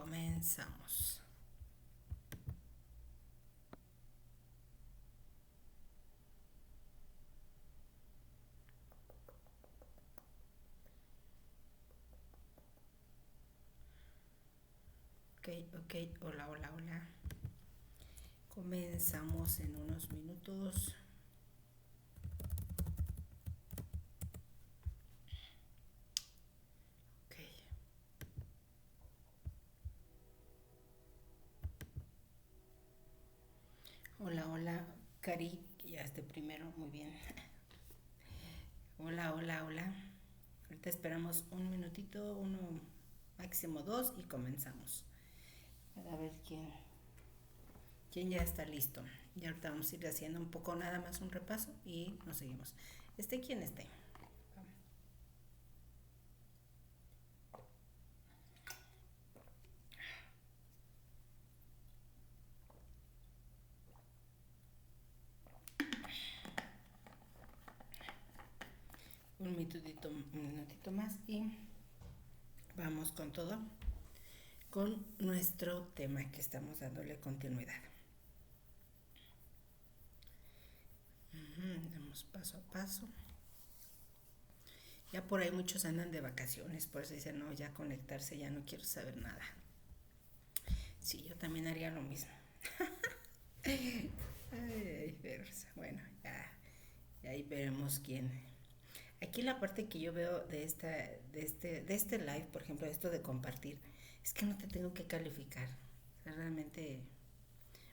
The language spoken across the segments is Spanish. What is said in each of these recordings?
Comenzamos. Ok, hola. Comenzamos en unos minutos. Ok. Hola, Cari, que ya esté primero, muy bien. Hola. Ahorita esperamos un minutito, uno, máximo dos y comenzamos. A ver quién ya está listo. Y ahorita vamos a ir haciendo un poco nada más un repaso y nos seguimos. ¿Quién esté? Un minutito más y vamos con todo, con nuestro tema que estamos dándole continuidad. Vamos paso a paso. Ya por ahí muchos andan de vacaciones, por eso dicen, no, ya conectarse, ya no quiero saber nada. Sí, yo también haría lo mismo. Pero bueno, ya ahí veremos quién. Aquí la parte que yo veo de este live, por ejemplo, esto de compartir, es que no te tengo que calificar. O sea, realmente,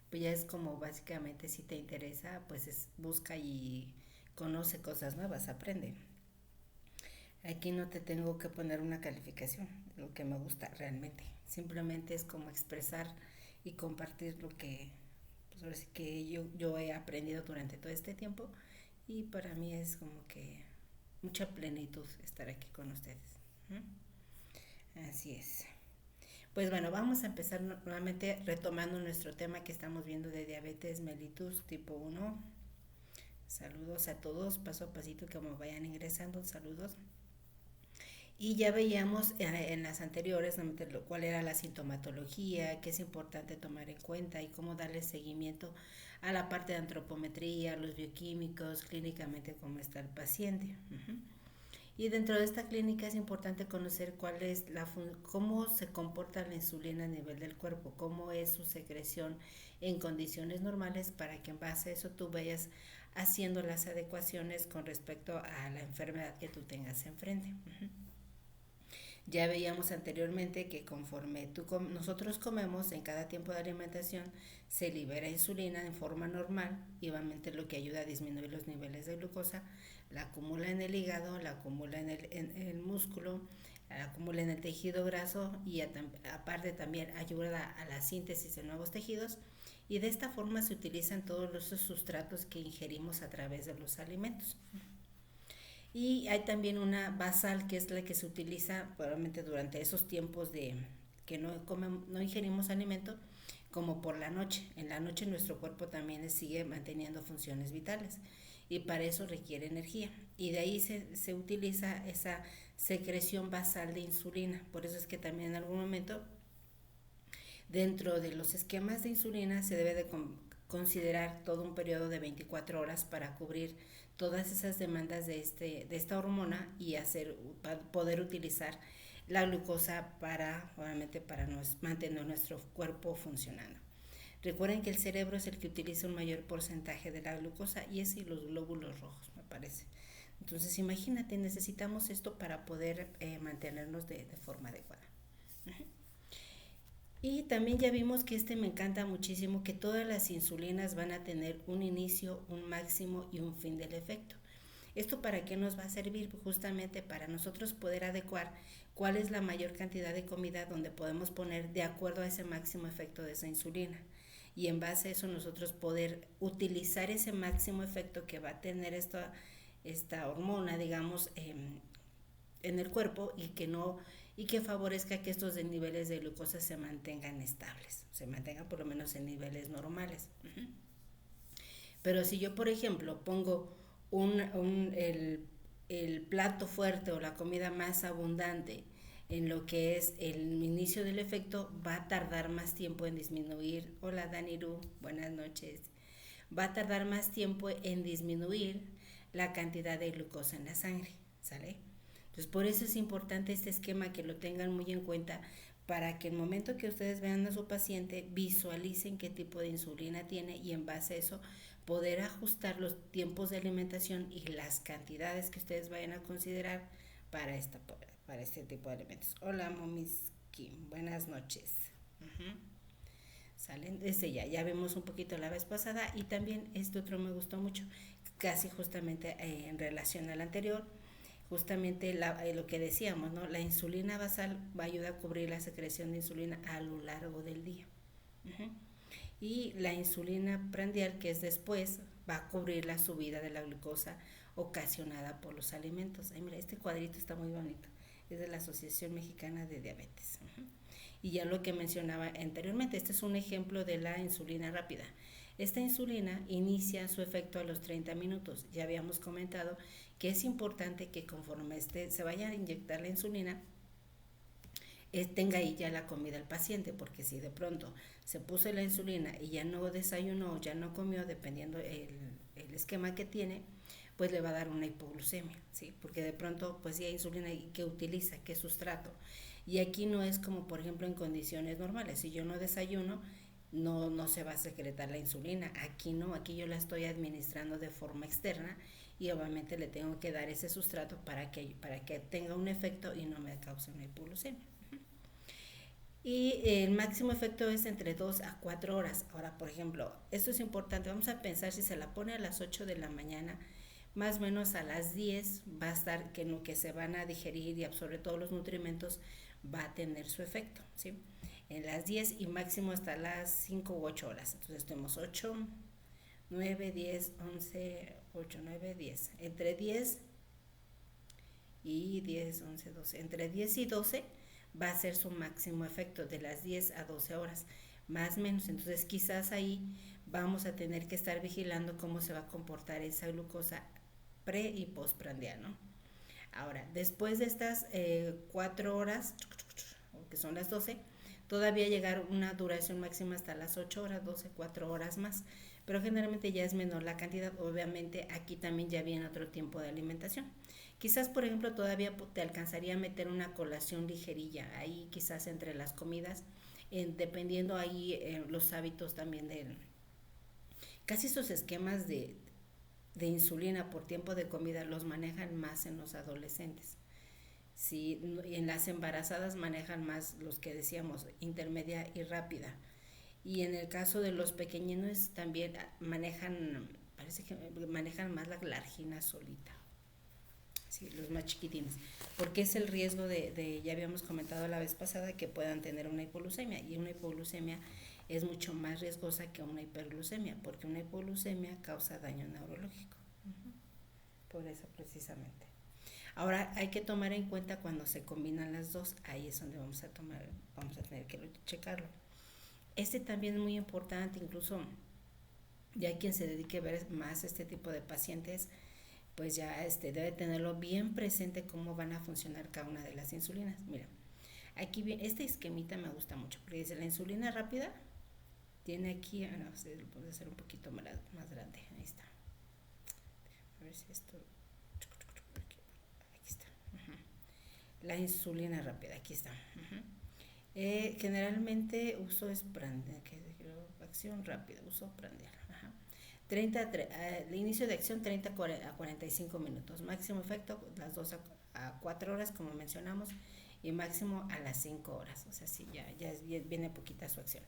pues ya es como básicamente si te interesa, pues busca y conoce cosas nuevas, aprende. Aquí no te tengo que poner una calificación, lo que me gusta realmente. Simplemente es como expresar y compartir lo que, pues ahora sí que yo he aprendido durante todo este tiempo y para mí es como que mucha plenitud estar aquí con ustedes. Así es. Pues bueno, vamos a empezar nuevamente retomando nuestro tema que estamos viendo de diabetes mellitus tipo 1. Saludos a todos, paso a pasito que como vayan ingresando, saludos. Y ya veíamos en las anteriores cuál era la sintomatología, qué es importante tomar en cuenta y cómo darle seguimiento a la parte de antropometría, los bioquímicos, clínicamente cómo está el paciente. Y dentro de esta clínica es importante conocer cómo se comporta la insulina a nivel del cuerpo, cómo es su secreción en condiciones normales para que en base a eso tú vayas haciendo las adecuaciones con respecto a la enfermedad que tú tengas enfrente. Ya veíamos anteriormente que conforme nosotros comemos en cada tiempo de alimentación se libera insulina en forma normal, igualmente lo que ayuda a disminuir los niveles de glucosa, la acumula en el hígado, la acumula en el músculo, la acumula en el tejido graso y aparte también ayuda a la síntesis de nuevos tejidos y de esta forma se utilizan todos los sustratos que ingerimos a través de los alimentos. Y hay también una basal que es la que se utiliza probablemente durante esos tiempos de que no ingerimos alimento, como por la noche. En la noche nuestro cuerpo también sigue manteniendo funciones vitales y para eso requiere energía. Y de ahí se utiliza esa secreción basal de insulina. Por eso es que también en algún momento dentro de los esquemas de insulina se debe de considerar todo un periodo de 24 horas para cubrir todas esas demandas de esta hormona y para poder utilizar la glucosa obviamente para mantener nuestro cuerpo funcionando. Recuerden que el cerebro es el que utiliza un mayor porcentaje de la glucosa y los glóbulos rojos, me parece. Entonces imagínate, necesitamos esto para poder mantenernos de forma adecuada. Y también ya vimos que me encanta muchísimo, que todas las insulinas van a tener un inicio, un máximo y un fin del efecto. ¿Esto para qué nos va a servir? Justamente para nosotros poder adecuar cuál es la mayor cantidad de comida donde podemos poner de acuerdo a ese máximo efecto de esa insulina. Y en base a eso nosotros poder utilizar ese máximo efecto que va a tener esta hormona, digamos, en el cuerpo y que favorezca que estos niveles de glucosa se mantengan estables, se mantengan por lo menos en niveles normales. Pero si yo, por ejemplo, pongo el plato fuerte o la comida más abundante en lo que es el inicio del efecto, va a tardar más tiempo en disminuir. Hola Daniru, buenas noches. Va a tardar más tiempo en disminuir la cantidad de glucosa en la sangre, ¿sale? Entonces, por eso es importante este esquema, que lo tengan muy en cuenta, para que el momento que ustedes vean a su paciente, visualicen qué tipo de insulina tiene y en base a eso poder ajustar los tiempos de alimentación y las cantidades que ustedes vayan a considerar para este tipo de alimentos. Hola, Momis Kim, buenas noches. Uh-huh. Salen desde ya vemos un poquito la vez pasada, y también este otro me gustó mucho, casi justamente en relación al anterior, justamente lo que decíamos, ¿no? La insulina basal va a ayudar a cubrir la secreción de insulina a lo largo del día. Uh-huh. Y la insulina prandial, que es después, va a cubrir la subida de la glucosa ocasionada por los alimentos. Ay, mira, este cuadrito está muy bonito. Es de la Asociación Mexicana de Diabetes. Uh-huh. Y ya lo que mencionaba anteriormente, este es un ejemplo de la insulina rápida. Esta insulina inicia su efecto a los 30 minutos. Ya habíamos comentado que es importante que conforme se vaya a inyectar la insulina, tenga ahí ya la comida el paciente, porque si de pronto se puso la insulina y ya no desayunó, ya no comió, dependiendo el esquema que tiene, pues le va a dar una hipoglucemia, ¿sí? Porque de pronto, pues sí hay insulina que utiliza, que sustrato. Y aquí no es como, por ejemplo, en condiciones normales. Si yo no desayuno, no se va a secretar la insulina. Aquí no, aquí yo la estoy administrando de forma externa, y obviamente le tengo que dar ese sustrato para que tenga un efecto y no me cause una hipoglucemia. Y el máximo efecto es entre 2 a 4 horas. Ahora, por ejemplo, esto es importante, vamos a pensar, si se la pone a las 8 de la mañana, más o menos a las 10 va a estar, que en lo que se van a digerir y absorber todos los nutrimentos, va a tener su efecto, ¿sí? En las 10 y máximo hasta las 5 u 8 horas. Entonces tenemos 8, 9, 10, 11, 8, 9, 10. Entre 10 y 10, 11, 12. Entre 10 y 12 va a ser su máximo efecto, de las 10 a 12 horas, más o menos. Entonces quizás ahí vamos a tener que estar vigilando cómo se va a comportar esa glucosa pre y postprandial, ¿no? Ahora, después de estas 4 horas, que son las 12, todavía llegar una duración máxima hasta las 8 horas, 12, 4 horas más, pero generalmente ya es menor la cantidad. Obviamente aquí también ya viene otro tiempo de alimentación. Quizás, por ejemplo, todavía te alcanzaría a meter una colación ligerilla, ahí quizás entre las comidas, dependiendo ahí los hábitos también de... Casi estos esquemas de insulina por tiempo de comida los manejan más en los adolescentes. Sí, en las embarazadas manejan más los que decíamos, intermedia y rápida. Y en el caso de los pequeñinos también parece que manejan más la argina solita. Sí, los más chiquitines, porque es el riesgo ya habíamos comentado la vez pasada, que puedan tener una hipoglucemia, y una hipoglucemia es mucho más riesgosa que una hiperglucemia, porque una hipoglucemia causa daño neurológico. Uh-huh. Por eso precisamente. Ahora hay que tomar en cuenta cuando se combinan las dos, ahí es donde vamos a tener que checarlo. Este también es muy importante, incluso ya quien se dedique a ver más este tipo de pacientes, pues ya debe tenerlo bien presente cómo van a funcionar cada una de las insulinas. Mira, aquí este esquemita me gusta mucho, porque dice la insulina rápida tiene aquí, no sé, puede ser un poquito más grande, ahí está. A ver si esto, aquí está. Uh-huh. La insulina rápida, aquí está. Uh-huh. Generalmente uso acción rápida, uso prandial. Ajá. El inicio de acción 30 a 45 minutos, máximo efecto las 2 a 4 horas, como mencionamos, y máximo a las 5 horas, o sea, sí, ya viene poquita su acción.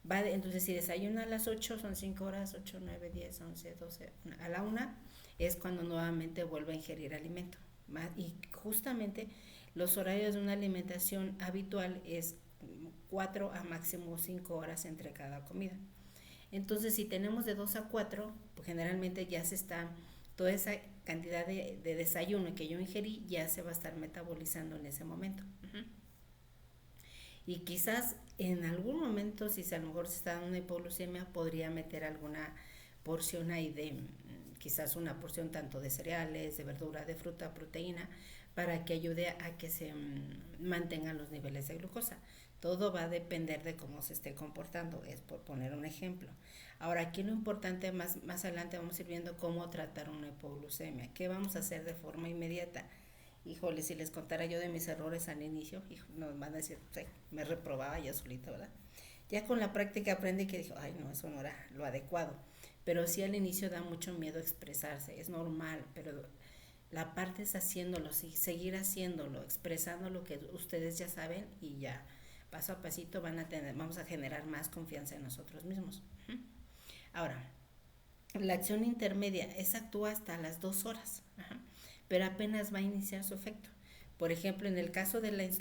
Entonces, si desayuna a las 8, son 5 horas, 8, 9, 10, 11, 12, a la 1 es cuando nuevamente vuelve a ingerir alimento. Y justamente los horarios de una alimentación habitual es 4 a máximo 5 horas entre cada comida. Entonces, si tenemos de 2 a 4, pues generalmente ya se está, toda esa cantidad de desayuno que yo ingerí ya se va a estar metabolizando en ese momento. Uh-huh. Y quizás en algún momento, si a lo mejor se está dando una hipoglucemia, podría meter alguna porción ahí quizás una porción tanto de cereales, de verdura, de fruta, proteína, para que ayude a que se mantengan los niveles de glucosa. Todo va a depender de cómo se esté comportando, es por poner un ejemplo. Ahora, aquí lo importante, más adelante vamos a ir viendo cómo tratar una hipoglucemia. ¿Qué vamos a hacer de forma inmediata? Híjole, si les contara yo de mis errores al inicio, nos van a decir, sí, me reprobaba yo solita, ¿verdad? Ya con la práctica aprendí que dijo, ay, no, eso no era lo adecuado. Pero sí al inicio da mucho miedo expresarse, es normal, pero la parte es haciéndolo, seguir haciéndolo, expresando lo que ustedes ya saben y ya paso a pasito vamos a generar más confianza en nosotros mismos. Ahora, la acción intermedia, esa actúa hasta las 2 horas, pero apenas va a iniciar su efecto. Por ejemplo, en el caso de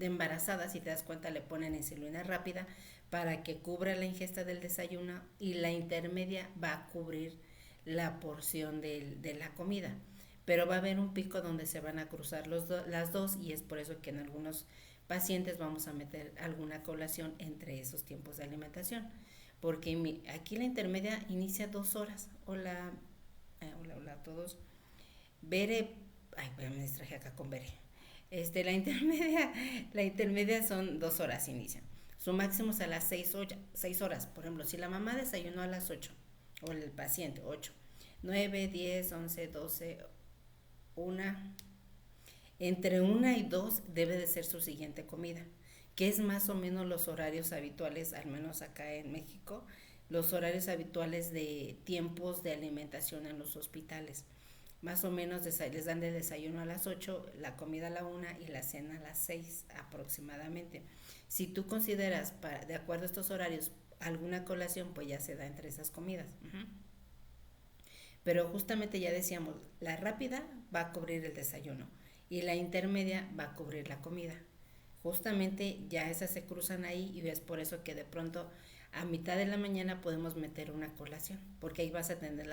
embarazada, si te das cuenta, le ponen insulina rápida para que cubra la ingesta del desayuno y la intermedia va a cubrir la porción de la comida. Pero va a haber un pico donde se van a cruzar las dos y es por eso que en algunos pacientes vamos a meter alguna colación entre esos tiempos de alimentación. Porque aquí la intermedia inicia 2 horas. Hola a todos. Bere, ay, me distraje acá con Bere. La intermedia son 2 horas inicia. Su máximo es a las 6 horas. Por ejemplo, si la mamá desayunó a las 8, o el paciente 8, 9, 10, 11, 12, 1, entre 1 y 2 debe de ser su siguiente comida, que es más o menos los horarios habituales, al menos acá en México, los horarios habituales de tiempos de alimentación en los hospitales. Más o menos les dan de desayuno a las 8, la comida a la 1 y la cena a las 6 aproximadamente. Si tú consideras, de acuerdo a estos horarios, alguna colación, pues ya se da entre esas comidas. Pero justamente ya decíamos, la rápida va a cubrir el desayuno y la intermedia va a cubrir la comida. Justamente ya esas se cruzan ahí y es por eso que de pronto a mitad de la mañana podemos meter una colación, porque ahí vas a tener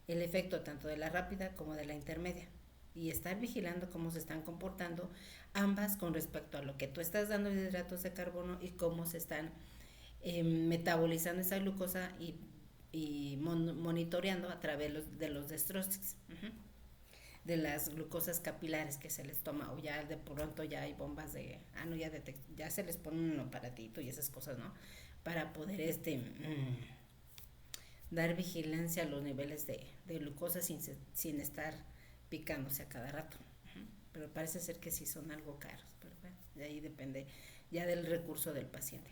el efecto tanto de la rápida como de la intermedia y estar vigilando cómo se están comportando ambas con respecto a lo que tú estás dando de hidratos de carbono y cómo se están metabolizando esa glucosa y monitoreando a través de los destroces, de las glucosas capilares que se les toma, o ya de pronto ya hay bombas no, ya se les pone un aparatito y esas cosas, ¿no? Para poder dar vigilancia a los niveles de glucosa sin estar picándose a cada rato. Pero parece ser que sí son algo caros, pero bueno, de ahí depende ya del recurso del paciente.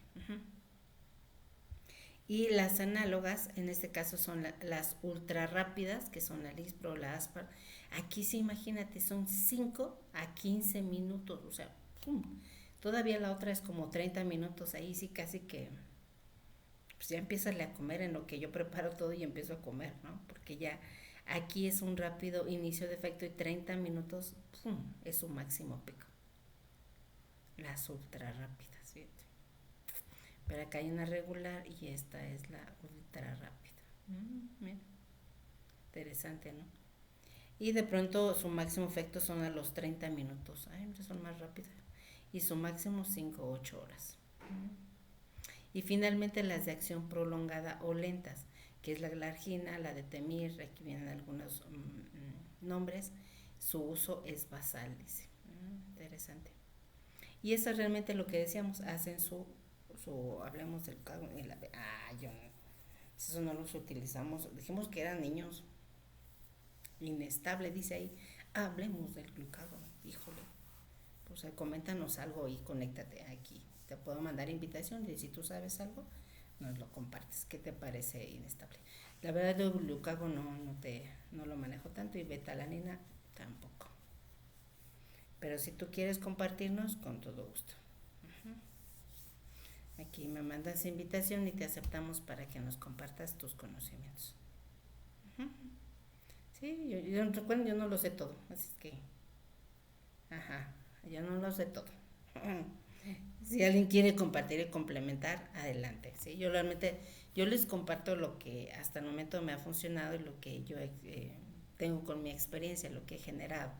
Y las análogas, en este caso son las ultra rápidas, que son la Lispro o la Aspar. Aquí sí, imagínate, son 5 a 15 minutos, o sea, ¡pum! Todavía la otra es como 30 minutos, ahí sí casi que pues ya empiezas a comer en lo que yo preparo todo y empiezo a comer, ¿no? Porque ya aquí es un rápido inicio de efecto y 30 minutos, ¡pum!, es su máximo pico. Las ultra rápidas, fíjate. Pero acá hay una regular y esta es la ultra rápida. Mira, interesante, ¿no? Y de pronto su máximo efecto son a los 30 minutos. Ay, son más rápidas. Y su máximo 5 o 8 horas. Y finalmente las de acción prolongada o lentas, que es la glargina, la de Temir, aquí vienen algunos nombres. Su uso es basal, dice. Interesante. Y eso es realmente lo que decíamos, hacen hablemos del glucagón y eso no los utilizamos, dijimos que eran niños inestable, dice ahí, hablemos del glucagón, híjole, pues coméntanos algo y conéctate aquí, te puedo mandar invitación y si tú sabes algo, nos lo compartes, ¿qué te parece inestable? La verdad el glucagón no lo manejo tanto y betalanina tampoco, pero si tú quieres compartirnos, con todo gusto. Aquí me mandas invitación y te aceptamos para que nos compartas tus conocimientos. Sí, yo recuerdo, yo no lo sé todo, así es que, yo no lo sé todo. Si alguien quiere compartir y complementar, adelante. ¿Sí? Yo les comparto lo que hasta el momento me ha funcionado y lo que yo tengo con mi experiencia, lo que he generado.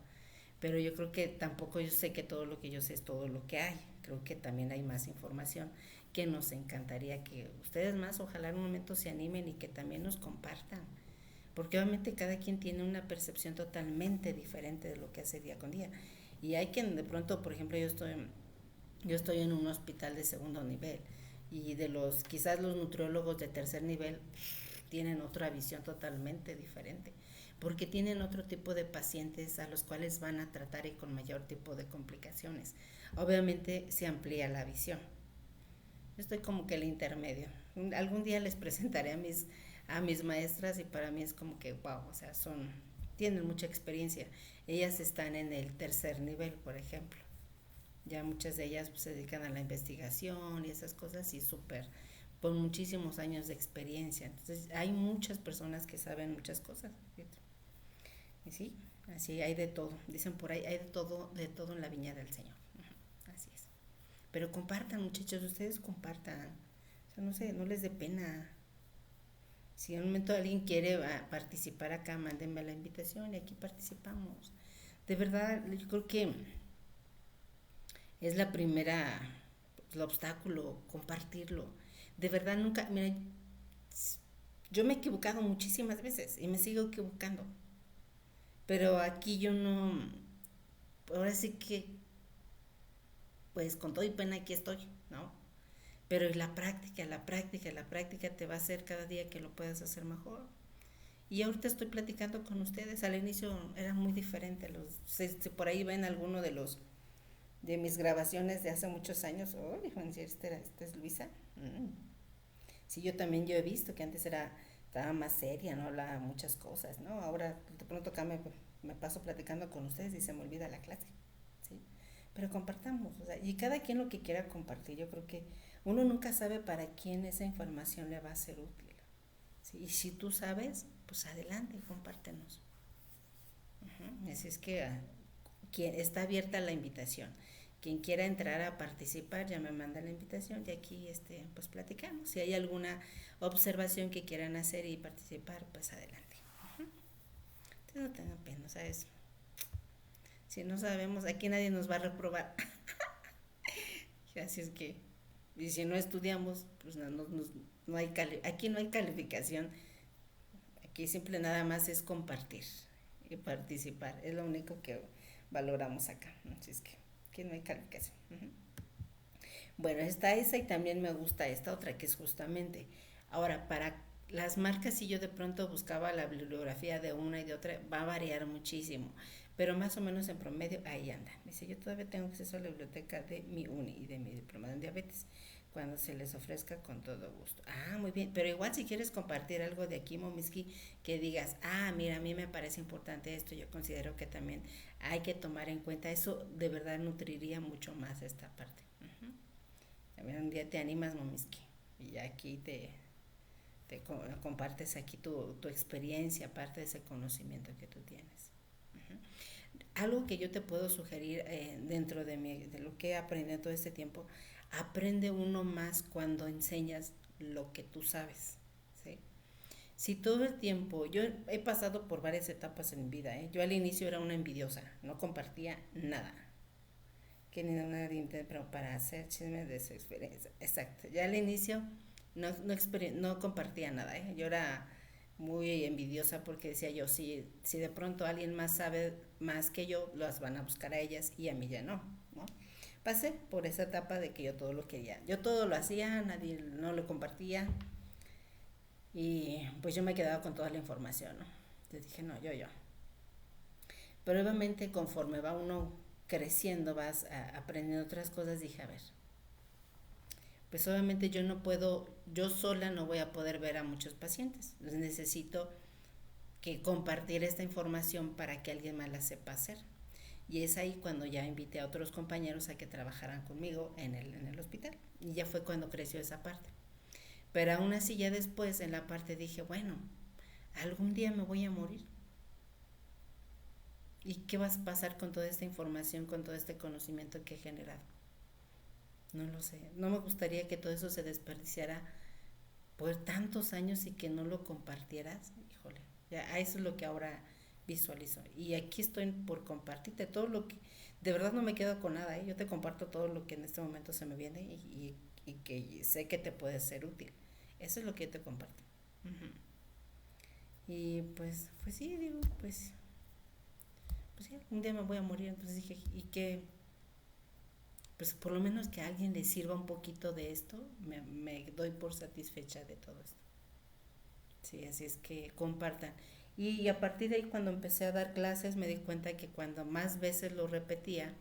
Pero yo creo que tampoco yo sé que todo lo que yo sé es todo lo que hay. Creo que también hay más información que nos encantaría que ustedes más, ojalá en un momento se animen y que también nos compartan. porque obviamente cada quien tiene una percepción totalmente diferente de lo que hace día con día. Y hay quien de pronto, por ejemplo, yo estoy en un hospital de segundo nivel y quizás los nutriólogos de tercer nivel tienen otra visión totalmente diferente, porque tienen otro tipo de pacientes a los cuales van a tratar y con mayor tipo de complicaciones. Obviamente se amplía la visión. Yo estoy como que el intermedio. Algún día les presentaré a mis maestras y para mí es como que wow, o sea, tienen mucha experiencia. Ellas están en el tercer nivel, por ejemplo. Ya muchas de ellas pues, se dedican a la investigación y esas cosas y súper, por muchísimos años de experiencia. Entonces hay muchas personas que saben muchas cosas. Y sí, así hay de todo. Dicen por ahí, hay de todo en la viña del Señor. Así es. Pero compartan, muchachos, ustedes compartan. O sea, no sé, no les dé pena. Si en un momento alguien quiere participar acá, mándenme la invitación y aquí participamos. De verdad, yo creo que es el obstáculo, compartirlo. De verdad, nunca, mira, yo me he equivocado muchísimas veces y me sigo equivocando. Pero aquí yo no, ahora sí que, pues con todo y pena aquí estoy, ¿no? Pero la práctica te va a hacer cada día que lo puedas hacer mejor. Y ahorita estoy platicando con ustedes. Al inicio era muy diferente. Si por ahí ven alguno de mis grabaciones de hace muchos años, oh, dijo, esta es Luisa. Sí, yo he visto que antes estaba más seria, no hablaba muchas cosas, ¿no? Ahora de pronto acá me paso platicando con ustedes y se me olvida la clase, ¿sí? Pero compartamos, o sea, y cada quien lo que quiera compartir. Yo creo que uno nunca sabe para quién esa información le va a ser útil, ¿sí? Y si tú sabes, pues adelante, compártenos. Así es que está abierta la invitación. Quien quiera entrar a participar ya me manda la invitación y aquí pues platicamos. Si hay alguna observación que quieran hacer y participar, pues adelante. Entonces no tengan pena, ¿sabes? Si no sabemos, aquí nadie nos va a reprobar. Así es que, y si no estudiamos, pues no hay aquí no hay calificación. Aquí simple nada más es compartir y participar. Es lo único que valoramos acá. Así es que aquí no hay calificación. Bueno, está esa y también me gusta esta otra que es justamente. Ahora, para las marcas, si yo de pronto buscaba la bibliografía de una y de otra, va a variar muchísimo. Pero más o menos en promedio ahí anda. Dice, yo todavía tengo acceso a la biblioteca de mi uni y de mi diplomado en diabetes. Cuando se les ofrezca con todo gusto. Ah, muy bien. Pero igual si quieres compartir algo de aquí, Momiski, que digas, mira, a mí me parece importante esto, yo considero que también hay que tomar en cuenta eso, de verdad nutriría mucho más esta parte. A ver, un día te animas, Momiski, y aquí te compartes aquí tu experiencia, aparte de ese conocimiento que tú tienes. Algo que yo te puedo sugerir dentro de lo que he aprendido todo este tiempo, aprende uno más cuando enseñas lo que tú sabes, ¿sí? Si todo el tiempo, yo he pasado por varias etapas en mi vida, ¿eh? Yo al inicio era una envidiosa, no compartía nada, que ni nadie, pero para hacer chisme de su experiencia, exacto, ya al inicio no compartía nada, ¿eh? Yo era muy envidiosa porque decía yo, si de pronto alguien más sabe más que yo, las van a buscar a ellas y a mí ya ¿no? Pasé por esa etapa de que yo todo lo quería, yo todo lo hacía, nadie no lo compartía y pues yo me quedaba con toda la información, ¿no? Entonces dije, no, yo. Pero obviamente conforme va uno creciendo, vas aprendiendo otras cosas, dije, a ver, pues obviamente yo sola no voy a poder ver a muchos pacientes. Entonces necesito que compartir esta información para que alguien más la sepa hacer. Y es ahí cuando ya invité a otros compañeros a que trabajaran conmigo en el hospital. Y ya fue cuando creció esa parte. Pero aún así ya después en la parte dije, bueno, algún día me voy a morir. ¿Y qué va a pasar con toda esta información, con todo este conocimiento que he generado? No lo sé. No me gustaría que todo eso se desperdiciara por tantos años y que no lo compartieras. Híjole, ya eso es lo que ahora visualizo. Y aquí estoy por compartirte todo lo que... De verdad no me quedo con nada, ¿eh? Yo te comparto todo lo que en este momento se me viene y que sé que te puede ser útil. Eso es lo que yo te comparto. Y pues sí, digo, pues sí, un día me voy a morir. Entonces dije, ¿y qué? Pues por lo menos que a alguien le sirva un poquito de esto, me doy por satisfecha de todo esto. Sí, así es que compartan. Y a partir de ahí, cuando empecé a dar clases, me di cuenta que cuando más veces lo repetía,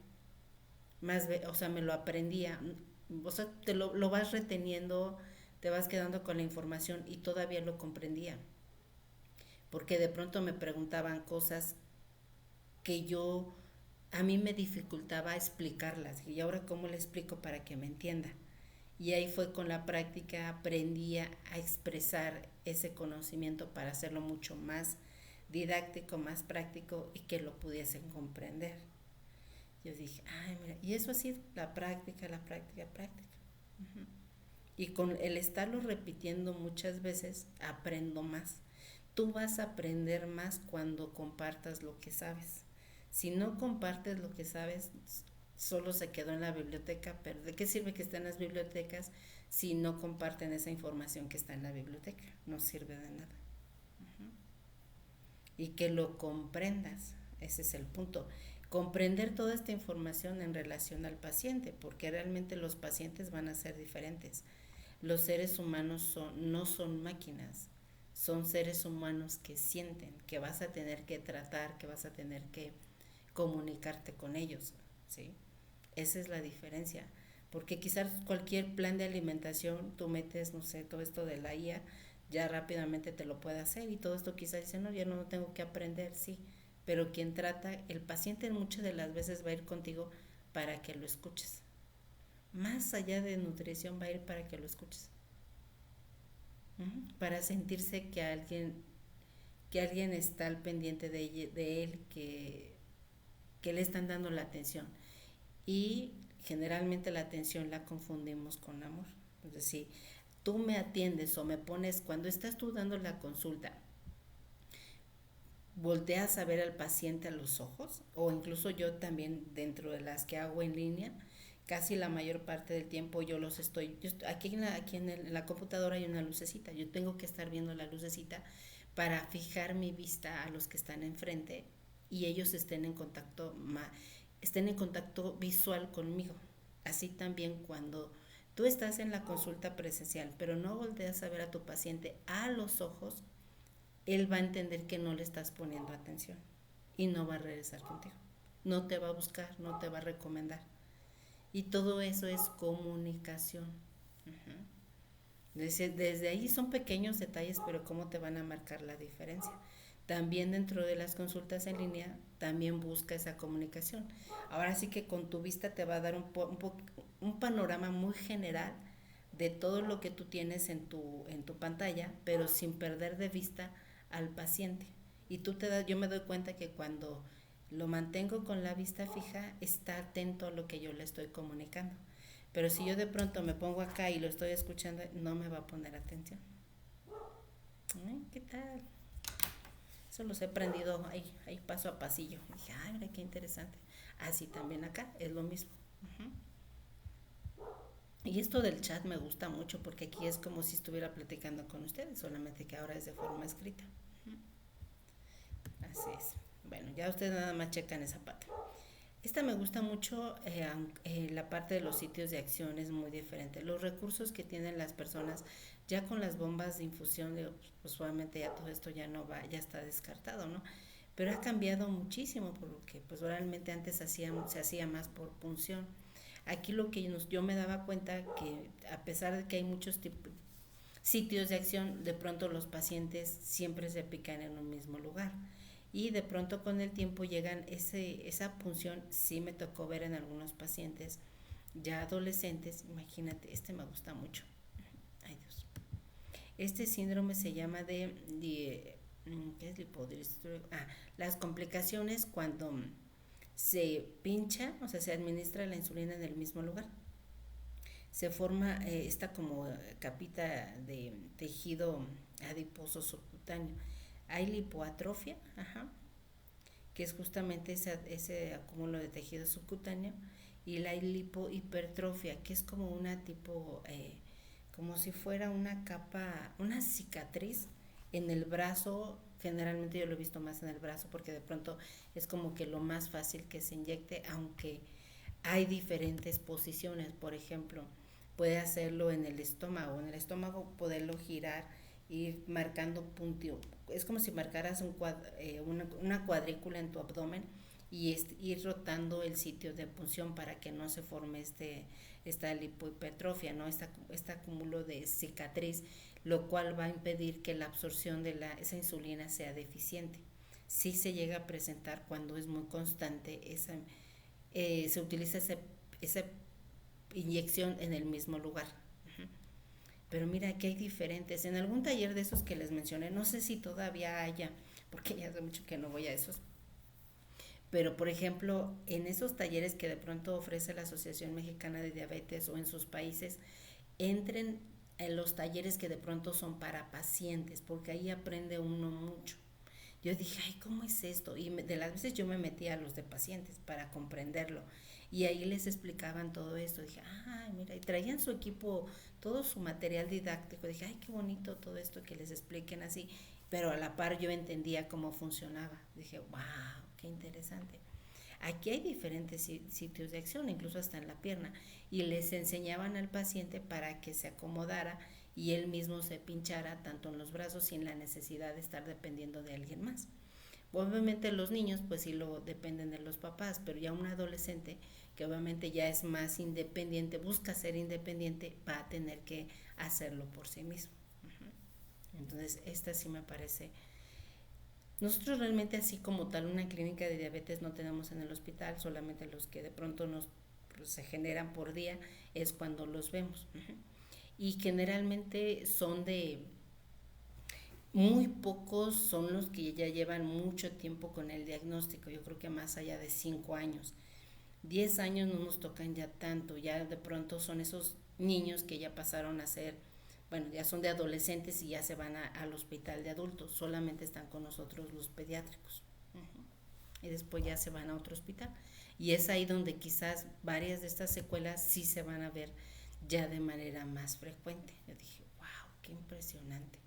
o sea, me lo aprendía, o sea, lo vas reteniendo, te vas quedando con la información y todavía lo comprendía. Porque de pronto me preguntaban cosas que a mí me dificultaba explicarlas. Y ahora, ¿cómo le explico para que me entienda? Y ahí fue con la práctica, aprendí a expresar ese conocimiento para hacerlo mucho más didáctico, más práctico y que lo pudiesen comprender. Yo dije, ay, mira, y eso ha sido la práctica, la práctica, práctica. Uh-huh. Y con el estarlo repitiendo muchas veces, aprendo más. Tú vas a aprender más cuando compartas lo que sabes. Si no compartes lo que sabes, solo se quedó en la biblioteca, pero ¿de qué sirve que esté en las bibliotecas si no comparten esa información que está en la biblioteca? No sirve de nada. Uh-huh. Y que lo comprendas, ese es el punto. Comprender toda esta información en relación al paciente, porque realmente los pacientes van a ser diferentes. Los seres humanos no son máquinas, son seres humanos que sienten, que vas a tener que tratar, que vas a tener que comunicarte con ellos, ¿sí? Esa es la diferencia, porque quizás cualquier plan de alimentación tú metes, no sé, todo esto de la IA, ya rápidamente te lo puede hacer y todo esto quizás dice, no, ya no tengo que aprender, sí, pero quien trata, el paciente muchas de las veces va a ir contigo para que lo escuches. Más allá de nutrición va a ir para que lo escuches. Para sentirse que alguien está al pendiente de él, que le están dando la atención. Y generalmente la atención la confundimos con amor. Entonces, si tú me atiendes o me pones, cuando estás tú dando la consulta, volteas a ver al paciente a los ojos, o incluso yo también dentro de las que hago en línea, casi la mayor parte del tiempo aquí en la computadora hay una lucecita, yo tengo que estar viendo la lucecita para fijar mi vista a los que están enfrente y ellos estén en contacto visual conmigo. Así también cuando tú estás en la consulta presencial, pero no volteas a ver a tu paciente a los ojos, él va a entender que no le estás poniendo atención y no va a regresar contigo. No te va a buscar, no te va a recomendar. Y todo eso es comunicación. Uh-huh. Desde ahí son pequeños detalles, pero cómo te van a marcar la diferencia. También dentro de las consultas en línea, también busca esa comunicación. Ahora sí que con tu vista te va a dar un panorama muy general de todo lo que tú tienes en tu pantalla, pero sin perder de vista al paciente. Y yo me doy cuenta que cuando lo mantengo con la vista fija, está atento a lo que yo le estoy comunicando. Pero si yo de pronto me pongo acá y lo estoy escuchando, no me va a poner atención. ¿Qué tal? Eso los he aprendido ahí paso a pasillo. Y dije, ay, mira qué interesante. Así también acá es lo mismo. Uh-huh. Y esto del chat me gusta mucho porque aquí es como si estuviera platicando con ustedes, solamente que ahora es de forma escrita. Así es. Bueno, ya ustedes nada más checan esa parte. Esta me gusta mucho, la parte de los sitios de acción es muy diferente. Los recursos que tienen las personas, ya con las bombas de infusión, pues obviamente ya todo esto ya no va, ya está descartado, ¿no? Pero ha cambiado muchísimo porque pues realmente antes se hacía más por punción. Aquí lo que yo me daba cuenta que a pesar de que hay muchos sitios de acción, de pronto los pacientes siempre se pican en un mismo lugar y de pronto con el tiempo llegan esa punción, sí me tocó ver en algunos pacientes ya adolescentes. Imagínate, me gusta mucho. Ay Dios. Este síndrome se llama ¿qué es lipodistrófico? Las complicaciones cuando se pincha, o sea, se administra la insulina en el mismo lugar. Se forma esta como capita de tejido adiposo subcutáneo. Hay lipoatrofia, ajá, que es justamente ese acúmulo de tejido subcutáneo, y la lipohipertrofia, que es como una tipo, como si fuera una capa, una cicatriz En el brazo, generalmente yo lo he visto más en el brazo porque de pronto es como que lo más fácil que se inyecte, aunque hay diferentes posiciones. Por ejemplo, puede hacerlo en el estómago poderlo girar, ir marcando punto. Es como si marcaras una cuadrícula en tu abdomen y ir rotando el sitio de punción para que no se forme esta lipohipertrofia, ¿no? Este acúmulo de cicatriz, lo cual va a impedir que la absorción de esa insulina sea deficiente. Sí se llega a presentar cuando es muy constante se utiliza esa inyección en el mismo lugar. Pero mira que hay diferentes. En algún taller de esos que les mencioné, no sé si todavía haya, porque ya hace mucho que no voy a esos. Pero, por ejemplo, en esos talleres que de pronto ofrece la Asociación Mexicana de Diabetes o en sus países, entren en los talleres que de pronto son para pacientes, porque ahí aprende uno mucho. Yo dije, ay, ¿cómo es esto? Y de las veces yo me metí a los de pacientes para comprenderlo. Y ahí les explicaban todo esto. Dije, ay, mira, y traían su equipo, todo su material didáctico. Dije, ay, qué bonito todo esto que les expliquen así. Pero a la par yo entendía cómo funcionaba. Dije, wow, qué interesante. Aquí hay diferentes sitios de acción, incluso hasta en la pierna. Y les enseñaban al paciente para que se acomodara y él mismo se pinchara tanto en los brazos sin la necesidad de estar dependiendo de alguien más. Obviamente los niños pues sí lo dependen de los papás, pero ya un adolescente que obviamente ya es más independiente, busca ser independiente, va a tener que hacerlo por sí mismo. Entonces esta sí me parece. Nosotros realmente así como tal una clínica de diabetes no tenemos en el hospital, solamente los que de pronto pues, se generan por día es cuando los vemos. Y generalmente son de muy pocos son los que ya llevan mucho tiempo con el diagnóstico, yo creo que más allá de 5 años. 10 años no nos tocan ya tanto, ya de pronto son esos niños que ya pasaron a ser, bueno, ya son de adolescentes y ya se van al hospital de adultos, solamente están con nosotros los pediátricos. Y después ya se van a otro hospital. Y es ahí donde quizás varias de estas secuelas sí se van a ver ya de manera más frecuente. Yo dije, wow, qué impresionante.